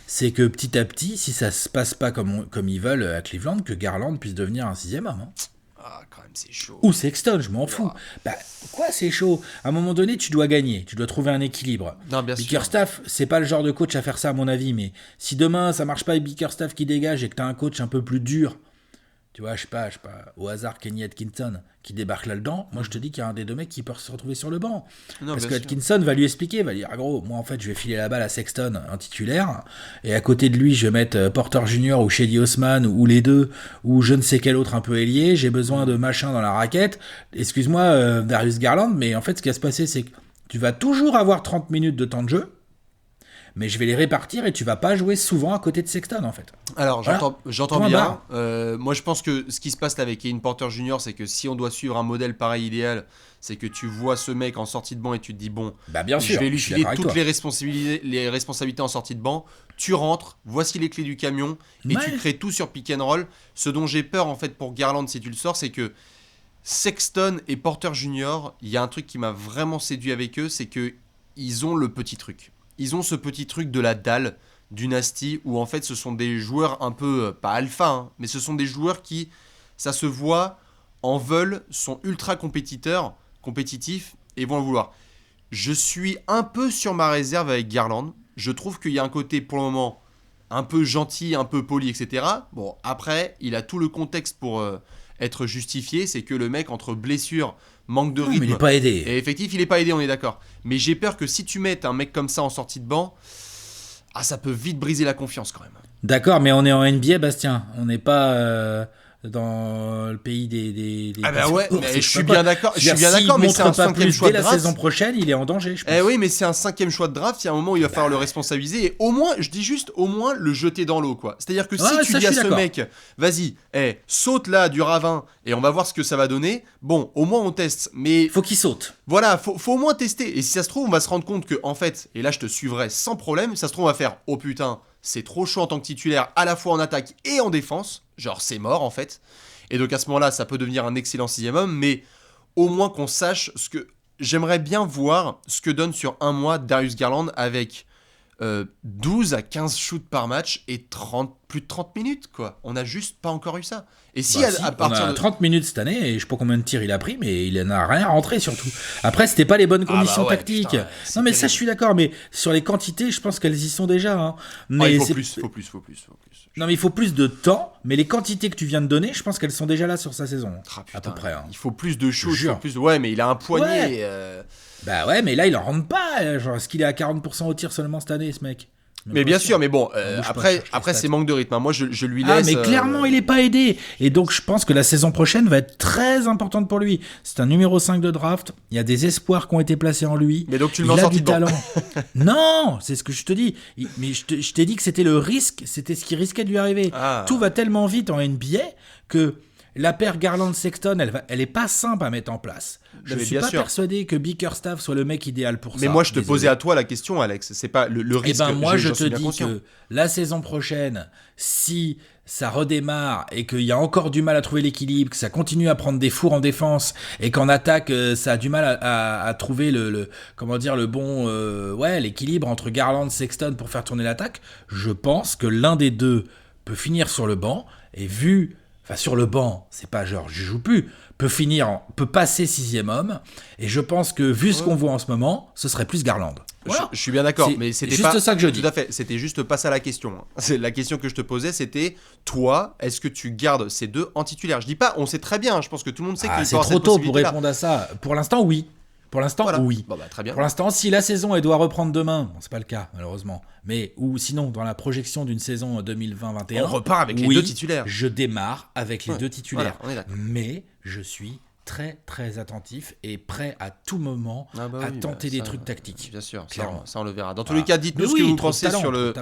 C'est que petit à petit, si ça se passe pas comme ils veulent à Cleveland, que Garland puisse devenir un 6e homme. Hein. Ah, quand même, c'est chaud. Ou Sexton, je m'en fous. Bah, quoi, c'est chaud. À un moment donné, tu dois gagner. Tu dois trouver un équilibre. Non, bien Bickerstaff, c'est pas le genre de coach à faire ça, à mon avis. Mais si demain, ça marche pas avec Bickerstaff qui dégage et que t'as un coach un peu plus dur, tu vois, je sais pas, au hasard, Kenny Atkinson qui débarque là-dedans, moi je te dis qu'il y a un des deux mecs qui peut se retrouver sur le banc. Parce que Atkinson va lui expliquer, va dire, gros, moi en fait je vais filer la balle à Sexton, un titulaire, et à côté de lui je vais mettre Porter Jr. ou Shady Osman, ou les deux, ou je ne sais quel autre un peu ailier, j'ai besoin de machin dans la raquette. Excuse-moi Darius Garland, mais en fait ce qui va se passer c'est que tu vas toujours avoir 30 minutes de temps de jeu, mais je vais les répartir et tu vas pas jouer souvent à côté de Sexton en fait. Alors j'entends bien. Moi je pense que ce qui se passe là avec Kevin Porter Jr., c'est que si on doit suivre un modèle pareil idéal, c'est que tu vois ce mec en sortie de banc et tu te dis bon, bien sûr, je vais lui filer toutes les responsabilités en sortie de banc. Tu rentres, voici les clés du camion et tu crées tout sur pick and roll. Ce dont j'ai peur en fait pour Garland si tu le sors, c'est que Sexton et Porter Jr., il y a un truc qui m'a vraiment séduit avec eux, c'est que ils ont le petit truc. Ils ont ce petit truc de la dalle, du nasty, où en fait ce sont des joueurs un peu, pas alpha, hein, mais ce sont des joueurs qui, ça se voit, en veulent, sont ultra compétitifs, et vont le vouloir. Je suis un peu sur ma réserve avec Garland. Je trouve qu'il y a un côté, pour le moment, un peu gentil, un peu poli, etc. Bon, après, il a tout le contexte pour être justifié. C'est que le mec, entre blessures, manque de rythme. Mais il n'est pas aidé. Et effectivement, il n'est pas aidé, on est d'accord. Mais j'ai peur que si tu mets un mec comme ça en sortie de banc, ça peut vite briser la confiance quand même. D'accord, mais on est en NBA, Bastien. On n'est pas dans le pays des ouais, mais je suis bien d'accord. Mais c'est un 5e choix de draft. La saison prochaine, il est en danger, je pense. Oui, mais c'est un 5e choix de draft. Il y a un moment où il va falloir le responsabiliser et au moins, je dis juste, au moins le jeter dans l'eau, quoi. C'est-à-dire que si tu dis à ce mec, vas-y, saute là du ravin et on va voir ce que ça va donner. Bon, au moins on teste. Mais faut qu'il saute. Voilà, faut au moins tester. Et si ça se trouve, on va se rendre compte que en fait, et là je te suivrai sans problème. Ça se trouve, on va faire, oh putain, c'est trop chaud en tant que titulaire, à la fois en attaque et en défense. Genre, c'est mort, en fait. Et donc, à ce moment-là, ça peut devenir un excellent 6e homme, mais au moins qu'on sache ce que... J'aimerais bien voir ce que donne sur un mois Darius Garland avec 12 à 15 shoots par match et plus de 30 minutes, quoi. On n'a juste pas encore eu ça. Et si, à partir on a 30 minutes cette année, et je sais pas combien de tirs il a pris, mais il n'a rien rentré surtout. Après, c'était pas les bonnes conditions tactiques. Putain, non, mais ça, je suis d'accord, mais sur les quantités, je pense qu'elles y sont déjà. Hein. Mais il faut plus. Non, mais il faut plus de temps, mais les quantités que tu viens de donner, je pense qu'elles sont déjà là sur sa saison. À peu près. Hein. Il faut plus de choses. Ouais, mais il a un poignet. Bah ouais, mais là, il en rentre pas. Genre, est-ce qu'il est à 40% au tir seulement cette année, ce mec? Mais bien sûr, mais bon, après c'est manque de rythme. Moi, je lui laisse. Mais clairement, il est pas aidé. Et donc, je pense que la saison prochaine va être très importante pour lui. C'est un numéro 5 de draft. Il y a des espoirs qui ont été placés en lui. Mais donc, tu le mets en sortie de banc. Non, c'est ce que je te dis. Mais je t'ai dit que c'était le risque. C'était ce qui risquait de lui arriver. Tout va tellement vite en NBA que la paire Garland-Sexton, elle est pas simple à mettre en place. Je ne suis pas persuadé que Bickerstaff soit le mec idéal pour ça. Mais moi, je te posais à toi la question, Alex. C'est pas le risque. Moi, je te dis que la saison prochaine, si ça redémarre et qu'il y a encore du mal à trouver l'équilibre, que ça continue à prendre des fours en défense et qu'en attaque, ça a du mal à trouver l'équilibre entre Garland et Sexton pour faire tourner l'attaque, je pense que l'un des deux peut finir sur le banc et sur le banc, c'est pas genre je joue plus, peut passer 6e homme, et je pense que vu ce qu'on voit en ce moment, ce serait plus Garland. Voilà. Je suis bien d'accord, mais c'était juste ça que je dis. Tout à fait, c'était juste pas ça la question. C'est la question que je te posais, c'était toi, est-ce que tu gardes ces deux en titulaire? Je dis pas, on sait très bien, je pense que tout le monde sait qu'il c'est trop tôt pour répondre à ça. Pour l'instant, oui. Pour l'instant, Voilà. oui. Bon, très bien. Pour l'instant, si la saison elle doit reprendre demain, bon, c'est pas le cas malheureusement, mais ou sinon dans la projection d'une saison 2020-21, on repart avec les deux titulaires. Je démarre avec les deux titulaires, voilà, mais je suis très très attentif et prêt à tout moment à tenter des trucs tactiques. Bien sûr, clairement. Ça on le verra. Dans tous les cas, dites-nous ce que vous pensez sur le.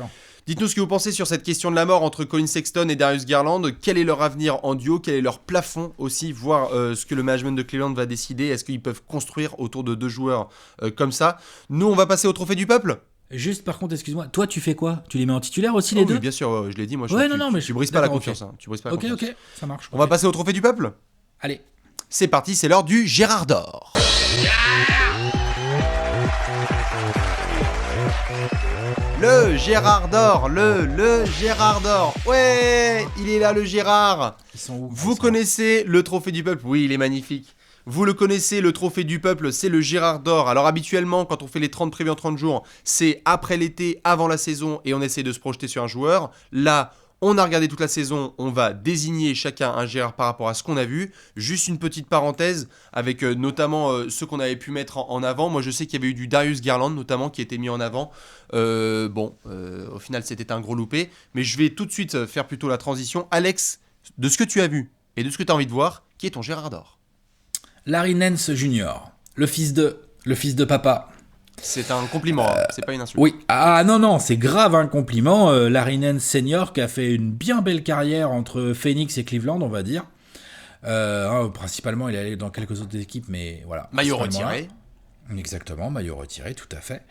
Dites-nous ce que vous pensez sur cette question de la mort entre Colin Sexton et Darius Garland. Quel est leur avenir en duo? Quel est leur plafond aussi? Voir ce que le management de Cleveland va décider. Est-ce qu'ils peuvent construire autour de deux joueurs comme ça? Nous, on va passer au trophée du peuple. Juste par contre, excuse-moi, toi tu fais quoi? Tu les mets en titulaire aussi les deux? Oui, bien sûr, je l'ai dit. Moi, tu brises pas la confiance. Hein. Tu brises pas la confiance. Ok, ça marche. On va passer au trophée du peuple. Allez. C'est parti, c'est l'heure du Gérard d'or. Le Gérard d'or, le Gérard d'or. Ouais, il est là le Gérard. Ils sont où? Vous connaissez le trophée du peuple? Oui, il est magnifique. Vous le connaissez, le trophée du peuple, c'est le Gérard d'or. Alors habituellement, quand on fait les 30 prévus en 30 jours, c'est après l'été, avant la saison, et on essaie de se projeter sur un joueur. Là, on a regardé toute la saison, on va désigner chacun un Gérard par rapport à ce qu'on a vu. Juste une petite parenthèse, avec notamment ceux qu'on avait pu mettre en avant. Moi, je sais qu'il y avait eu du Darius Garland, notamment, qui était mis en avant. Au final, c'était un gros loupé. Mais je vais tout de suite faire plutôt la transition. Alex, de ce que tu as vu et de ce que tu as envie de voir, qui est ton Gérard d'or? Larry Nance Jr., le fils de papa. C'est un compliment, c'est pas une insulte. Oui, non, c'est grave un compliment. Larry Nance Senior qui a fait une bien belle carrière entre Phoenix et Cleveland, on va dire. Principalement, il est allé dans quelques autres équipes, mais voilà. Maillot retiré. Exactement, maillot retiré, tout à fait.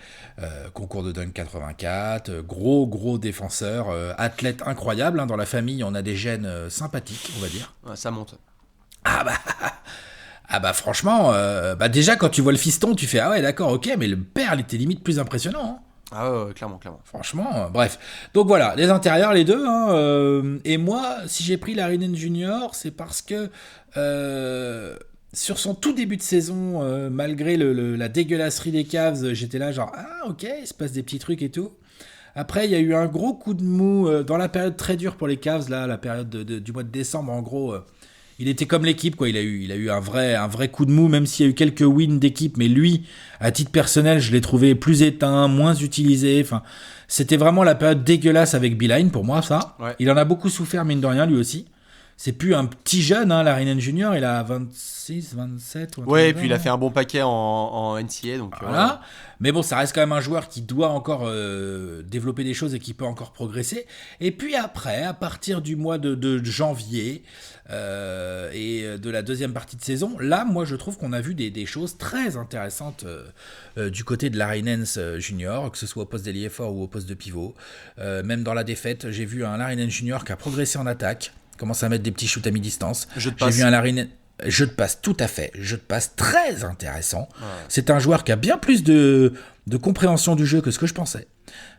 Concours de dunk 84, gros défenseur, athlète incroyable. Hein, dans la famille, on a des gènes sympathiques, on va dire. Ouais, ça monte. Franchement, déjà quand tu vois le fiston, tu fais ah ouais d'accord, ok, mais le père il était limite plus impressionnant. Hein. Ah ouais, clairement. Franchement, bref. Donc voilà, les intérieurs, les deux. Hein, et moi, si j'ai pris Larry Nance Jr., c'est parce que sur son tout début de saison, malgré la dégueulasserie des Cavs, j'étais là genre ah ok, il se passe des petits trucs et tout. Après, il y a eu un gros coup de mou dans la période très dure pour les Cavs, là, la période du mois de décembre, en gros. Il était comme l'équipe, quoi. Il a eu un vrai coup de mou, même s'il y a eu quelques wins d'équipe. Mais lui, à titre personnel, je l'ai trouvé plus éteint, moins utilisé. Enfin, c'était vraiment la période dégueulasse avec Beeline pour moi, ça. Ouais. Il en a beaucoup souffert, mine de rien, lui aussi. C'est plus un petit jeune, hein, Larry Nance Jr. Il a 26, 27. Ouais, et puis il a fait un bon paquet en NCAA. Donc, voilà. Mais bon, ça reste quand même un joueur qui doit encore développer des choses et qui peut encore progresser. Et puis après, à partir du mois de janvier et de la deuxième partie de saison, là, moi, je trouve qu'on a vu des choses très intéressantes du côté de Larry Nance Jr., que ce soit au poste d'ailier fort ou au poste de pivot. Même dans la défaite, j'ai vu un Larry Nance Jr. qui a progressé en attaque. Commence à mettre des petits shoots à mi-distance. J'ai vu un Larry Nance... Jeu de passe, tout à fait. Jeu de passe très intéressant. Ouais. C'est un joueur qui a bien plus de compréhension du jeu que ce que je pensais.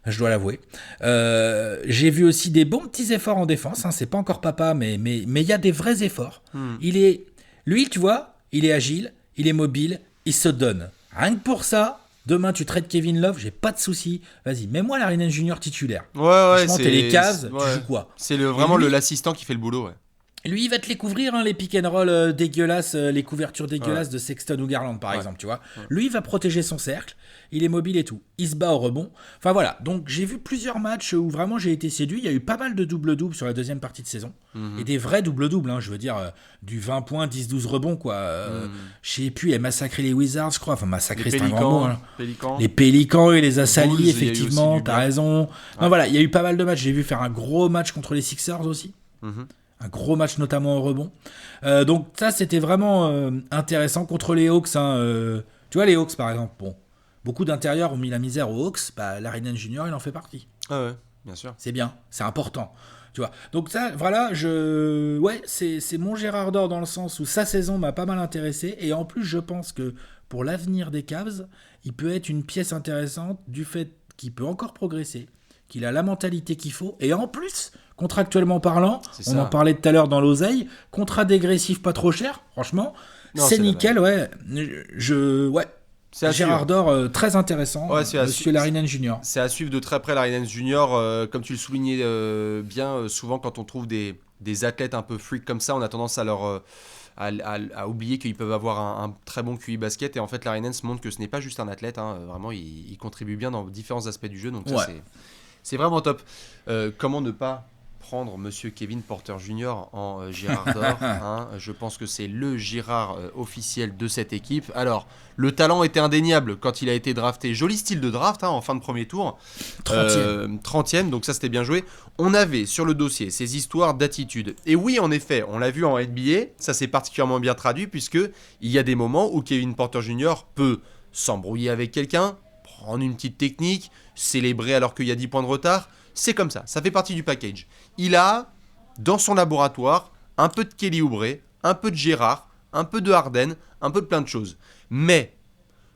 Je dois l'avouer. J'ai vu aussi des bons petits efforts en défense. Hein. C'est pas encore papa, mais il y a des vrais efforts. Lui, tu vois, il est agile, il est mobile, il se donne. Rien que pour ça... Demain, tu traites Kevin Love, j'ai pas de souci. Vas-y, mets-moi Larry Nance Jr. titulaire. Ouais, franchement, t'es les Cavs, tu joues quoi? C'est vraiment l'assistant qui fait le boulot, ouais. Lui, il va te les couvrir, hein, les pick and roll dégueulasses, les couvertures dégueulasses de Sexton ou Garland, par exemple, tu vois. Lui, il va protéger son cercle, il est mobile et tout. Il se bat au rebond. Enfin voilà, donc j'ai vu plusieurs matchs où vraiment j'ai été séduit. Il y a eu pas mal de double-double sur la deuxième partie de saison. Et des vrais double-double, hein, je veux dire, du 20 points, 10-12 rebonds, quoi. Je sais plus, il a massacré les Wizards, je crois. Enfin, massacré, c'est un grand mot. Hein. Les Pélicans, il les a salis, effectivement, t'as raison. Non, voilà, il y a eu pas mal de matchs. J'ai vu faire un gros match contre les Sixers aussi. Un gros match notamment au rebond. Donc ça, c'était vraiment intéressant contre les Hawks. Hein, tu vois, les Hawks, par exemple, bon, beaucoup d'intérieurs ont mis la misère aux Hawks. Larry Nance Jr., il en fait partie. Ah ouais, bien sûr. C'est bien, c'est important. Tu vois. Donc ça, voilà, c'est mon Gérard d'or dans le sens où sa saison m'a pas mal intéressé. Et en plus, je pense que pour l'avenir des Cavs, il peut être une pièce intéressante du fait qu'il peut encore progresser, qu'il a la mentalité qu'il faut. Et en plus... Contractuellement parlant, on en parlait tout à l'heure dans l'oseille, contrat dégressif pas trop cher, franchement, c'est nickel, ouais. C'est Gérard d'or très intéressant, monsieur Larry Nance Jr. C'est à suivre de très près Larry Nance Jr. Comme tu le soulignais bien, souvent quand on trouve des athlètes un peu freak comme ça, on a tendance à à oublier qu'ils peuvent avoir un très bon QI basket. Et en fait, Larry Nance montre que ce n'est pas juste un athlète. Vraiment, il contribue bien dans différents aspects du jeu. Donc ça, c'est vraiment top. Comment ne pas prendre Monsieur Kevin Porter Jr. en Girard d'or. Je pense que c'est le Girard officiel de cette équipe. Alors, le talent était indéniable quand il a été drafté. Joli style de draft en fin de premier tour. 30e, donc ça c'était bien joué. On avait sur le dossier ces histoires d'attitude. Et oui, en effet, on l'a vu en NBA, ça c'est particulièrement bien traduit puisque il y a des moments où Kevin Porter Jr. peut s'embrouiller avec quelqu'un, prendre une petite technique, célébrer alors qu'il y a 10 points de retard. C'est comme ça fait partie du package. Il a, dans son laboratoire, un peu de Kelly Oubre, un peu de Gérard, un peu de Harden, un peu de plein de choses. Mais,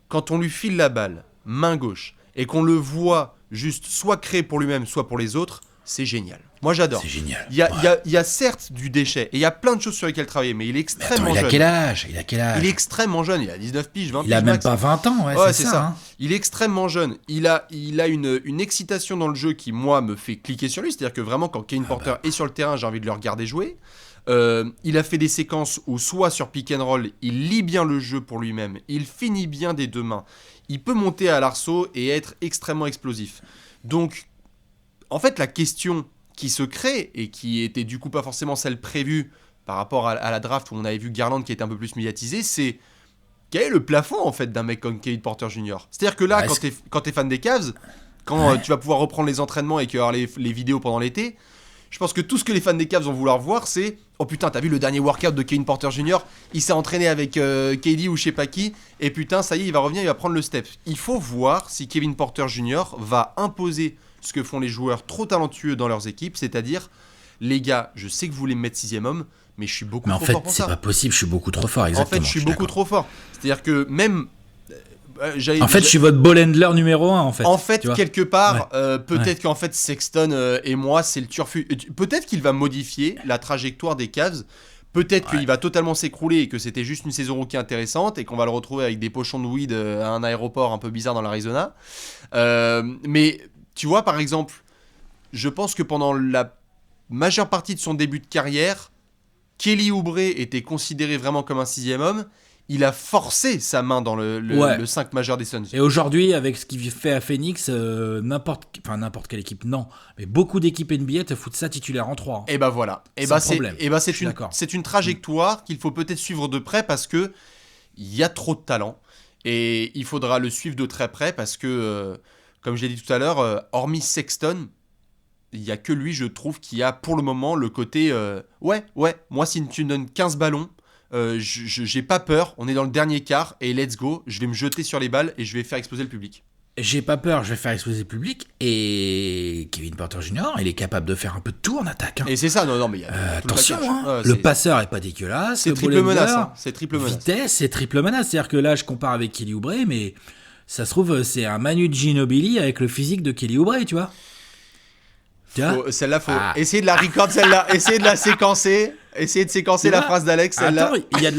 quand on lui file la balle, main gauche, et qu'on le voit juste soit créer pour lui-même, soit pour les autres, c'est génial. Moi, j'adore. C'est génial. Il y a certes du déchet, et il y a plein de choses sur lesquelles travailler, mais il est extrêmement jeune. Il a quel âge ? Il a extrêmement jeune, il a 19 piges, 20 piges. Il a même max. pas 20 ans, c'est ça. Hein. Il est extrêmement jeune. Il a une excitation dans le jeu qui, moi, me fait cliquer sur lui. C'est-à-dire que vraiment, quand Kevin Porter est sur le terrain, j'ai envie de le regarder jouer. Il a fait des séquences où, soit sur pick and roll, il lit bien le jeu pour lui-même, il finit bien des deux mains. Il peut monter à l'arceau et être extrêmement explosif. Donc, en fait, la question qui se crée, et qui était du coup pas forcément celle prévue par rapport à la draft où on avait vu Garland qui était un peu plus médiatisé, c'est quel est le plafond en fait d'un mec comme Kevin Porter Jr. C'est-à-dire que là, quand t'es fan des Cavs, quand tu vas pouvoir reprendre les entraînements et qu'il y aura les vidéos pendant l'été, je pense que tout ce que les fans des Cavs vont vouloir voir, c'est oh putain, t'as vu le dernier workout de Kevin Porter Jr. Il s'est entraîné avec KD ou je sais pas qui, et putain, ça y est, il va revenir, il va prendre le step. Il faut voir si Kevin Porter Jr. va imposer ce que font les joueurs trop talentueux dans leurs équipes, c'est-à-dire, les gars, je sais que vous voulez me mettre 6ème homme, mais je suis beaucoup trop fort pour ça. Mais en fait, c'est pas possible, je suis beaucoup trop fort, exactement. En fait, je suis beaucoup trop fort. C'est-à-dire que même... je suis votre ball handler numéro 1, en fait. En fait, quelque part, peut-être qu'en fait, Sexton et moi, c'est le turfu. Peut-être qu'il va modifier la trajectoire des Cavs. Peut-être qu'il va totalement s'écrouler et que c'était juste une saison rookie intéressante et qu'on va le retrouver avec des pochons de weed à un aéroport un peu bizarre dans l'Arizona. Mais tu vois, par exemple, je pense que pendant la majeure partie de son début de carrière, Kelly Oubre était considéré vraiment comme un 6ème homme. Il a forcé sa main dans le 5 majeur des Suns. Et aujourd'hui, avec ce qu'il fait à Phoenix, n'importe quelle équipe, non. Mais beaucoup d'équipes NBA te foutent ça titulaire en 3. Et bah voilà. C'est une trajectoire qu'il faut peut-être suivre de près parce que il y a trop de talent. Et il faudra le suivre de très près parce que, comme je l'ai dit tout à l'heure, hormis Sexton, il n'y a que lui, je trouve, qui a pour le moment le côté moi, si tu me donnes 15 ballons, j'ai pas peur, on est dans le dernier quart et let's go, je vais me jeter sur les balles et je vais faire exploser le public. J'ai pas peur, je vais faire exploser le public. Et Kevin Porter Jr., il est capable de faire un peu de tout en attaque. Et c'est ça, non mais il y a attention, le passeur est pas dégueulasse. C'est triple menace. C'est triple menace. Vitesse, c'est triple menace. C'est-à-dire que là, je compare avec Kelly Oubre, mais ça se trouve, c'est un Manu Ginobili avec le physique de Kelly Oubre, tu vois. Celle-là, faut essayer de la record, celle-là, essayer de la séquencer. Essayer de séquencer la phrase d'Alex, celle-là. Attends, il y a de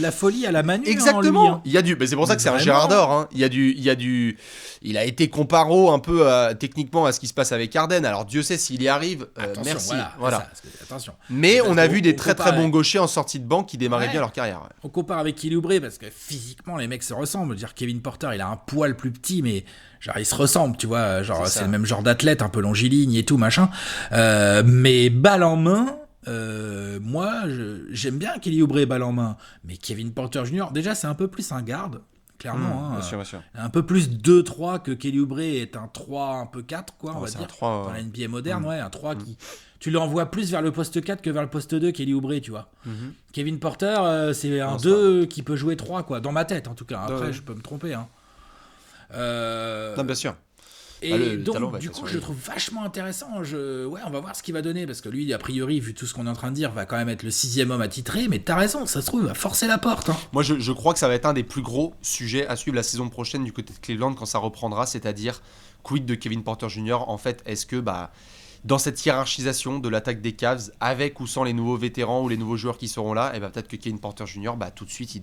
la folie à la Manu. Exactement. En lui, il y a du, mais c'est pour ça que c'est un Gérard d'or. Il a été comparo un peu techniquement à ce qui se passe avec Harden. Alors Dieu sait s'il y arrive. Merci. Voilà. Attention. Mais on a vu des très très bons gauchers en sortie de banc qui démarraient bien leur carrière. Ouais. On compare avec Kelly Oubre parce que physiquement les mecs se ressemblent. Dire Kevin Porter, il a un poil plus petit, mais genre ils se ressemblent, tu vois. Genre c'est le même genre d'athlète, un peu longiligne et tout machin. Mais balle en main. Moi, j'aime bien Kelly Oubre balle en main, mais Kevin Porter Jr., déjà, c'est un peu plus un garde, clairement. Bien sûr. Un peu plus 2-3 que Kelly Oubre est un 3, un peu 4, quoi, on va dire. Un 3, dans la NBA moderne, un 3 qui... Tu l'envoies plus vers le poste 4 que vers le poste 2, Kelly Oubre, tu vois. Kevin Porter, c'est un 2 qui peut jouer 3, quoi, dans ma tête, en tout cas. Après, je peux me tromper. Non, bien sûr. Et donc, du coup, je le trouve vachement intéressant. On va voir ce qu'il va donner, parce que lui, a priori, vu tout ce qu'on est en train de dire, va quand même être le 6ème homme attitré, mais t'as raison, ça se trouve, il va forcer la porte. Moi, je crois que ça va être un des plus gros sujets à suivre la saison prochaine du côté de Cleveland quand ça reprendra, c'est-à-dire quid de Kevin Porter Jr. En fait, est-ce que dans cette hiérarchisation de l'attaque des Cavs, avec ou sans les nouveaux vétérans ou les nouveaux joueurs qui seront là, et peut-être que Kevin Porter Jr., tout de suite,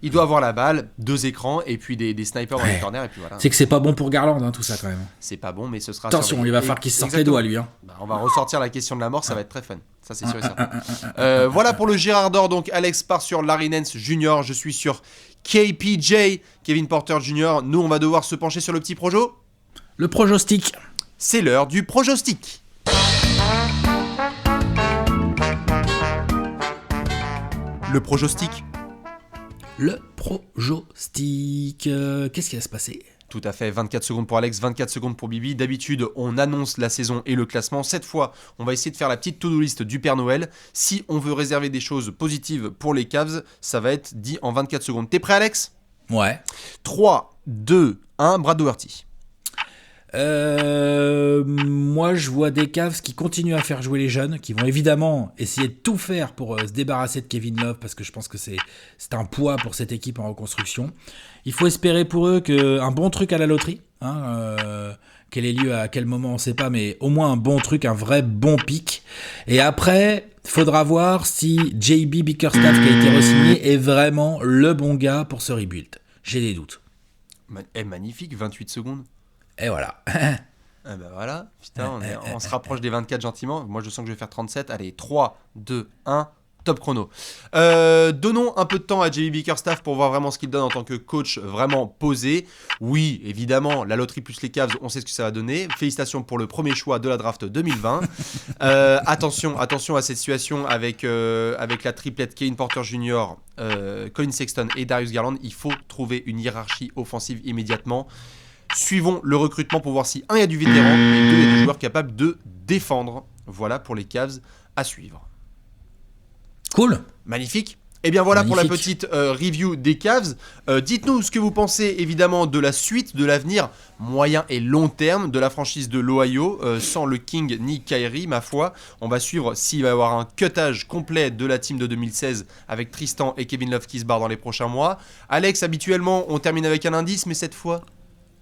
il Il doit avoir la balle, 2 écrans et puis des snipers dans les corners et puis voilà. C'est que c'est pas bon pour Garland, hein, tout ça quand même. C'est pas bon, mais ce sera. Attention, il va falloir qu'il se sorte les doigts lui. Hein. Bah, on va ressortir la question de la mort, ça va être très fun. Ça c'est sûr et certain. Voilà pour le Girardot. Donc Alex part sur Larry Nance Jr. Je suis sur KPJ, Kevin Porter Jr. Nous on va devoir se pencher sur le petit projo. Le projostic. C'est l'heure du projostic. Le projostic. Le projostic. Qu'est-ce qui va se passer ? Tout à fait, 24 secondes pour Alex, 24 secondes pour Bibi. D'habitude, on annonce la saison et le classement. Cette fois, on va essayer de faire la petite to-do list du Père Noël. Si on veut réserver des choses positives pour les Cavs, ça va être dit en 24 secondes. T'es prêt, Alex ? Ouais. 3, 2, 1, Brad Doherty. Moi, je vois des Cavs qui continuent à faire jouer les jeunes, qui vont évidemment essayer de tout faire pour se débarrasser de Kevin Love, parce que je pense que c'est un poids pour cette équipe en reconstruction. Il faut espérer pour eux un bon truc à la loterie, quel est lieu à quel moment on ne sait pas, mais au moins un bon truc, un vrai bon pic. Et après, il faudra voir si JB Bickerstaff, qui a été re-signé, est vraiment le bon gars pour ce rebuild. J'ai des doutes. Magnifique, 28 secondes. Et voilà. Ah bah voilà, putain, on se rapproche des 24 gentiment. Moi je sens que je vais faire 37. Allez, 3, 2, 1, top chrono. Donnons un peu de temps à JB Bickerstaff pour voir vraiment ce qu'il donne en tant que coach vraiment posé. Oui, évidemment, la loterie plus les Cavs, on sait ce que ça va donner. Félicitations pour le premier choix de la draft 2020. Attention à cette situation avec la triplette Kevin Porter Jr., Colin Sexton et Darius Garland. Il faut trouver une hiérarchie offensive immédiatement. Suivons le recrutement pour voir si, 1, il y a du vétéran, et 2, il y a des joueurs capables de défendre. Voilà pour les Cavs à suivre. Cool. Magnifique. Et bien voilà pour la petite review des Cavs. Dites-nous ce que vous pensez évidemment de la suite, de l'avenir moyen et long terme de la franchise de l'Ohio, sans le King ni Kyrie, ma foi. On va suivre s'il va y avoir un cutage complet de la team de 2016 avec Tristan et Kevin Love qui se barrent dans les prochains mois. Alex, habituellement, on termine avec un indice, mais cette fois...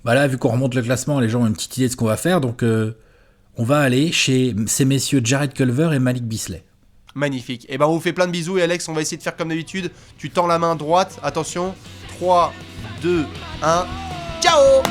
Bah là, vu qu'on remonte le classement, les gens ont une petite idée de ce qu'on va faire, donc on va aller chez ces messieurs Jared Culver et Malik Beasley. Magnifique. Et ben on vous fait plein de bisous et Alex, on va essayer de faire comme d'habitude. Tu tends la main droite, attention. 3, 2, 1, ciao!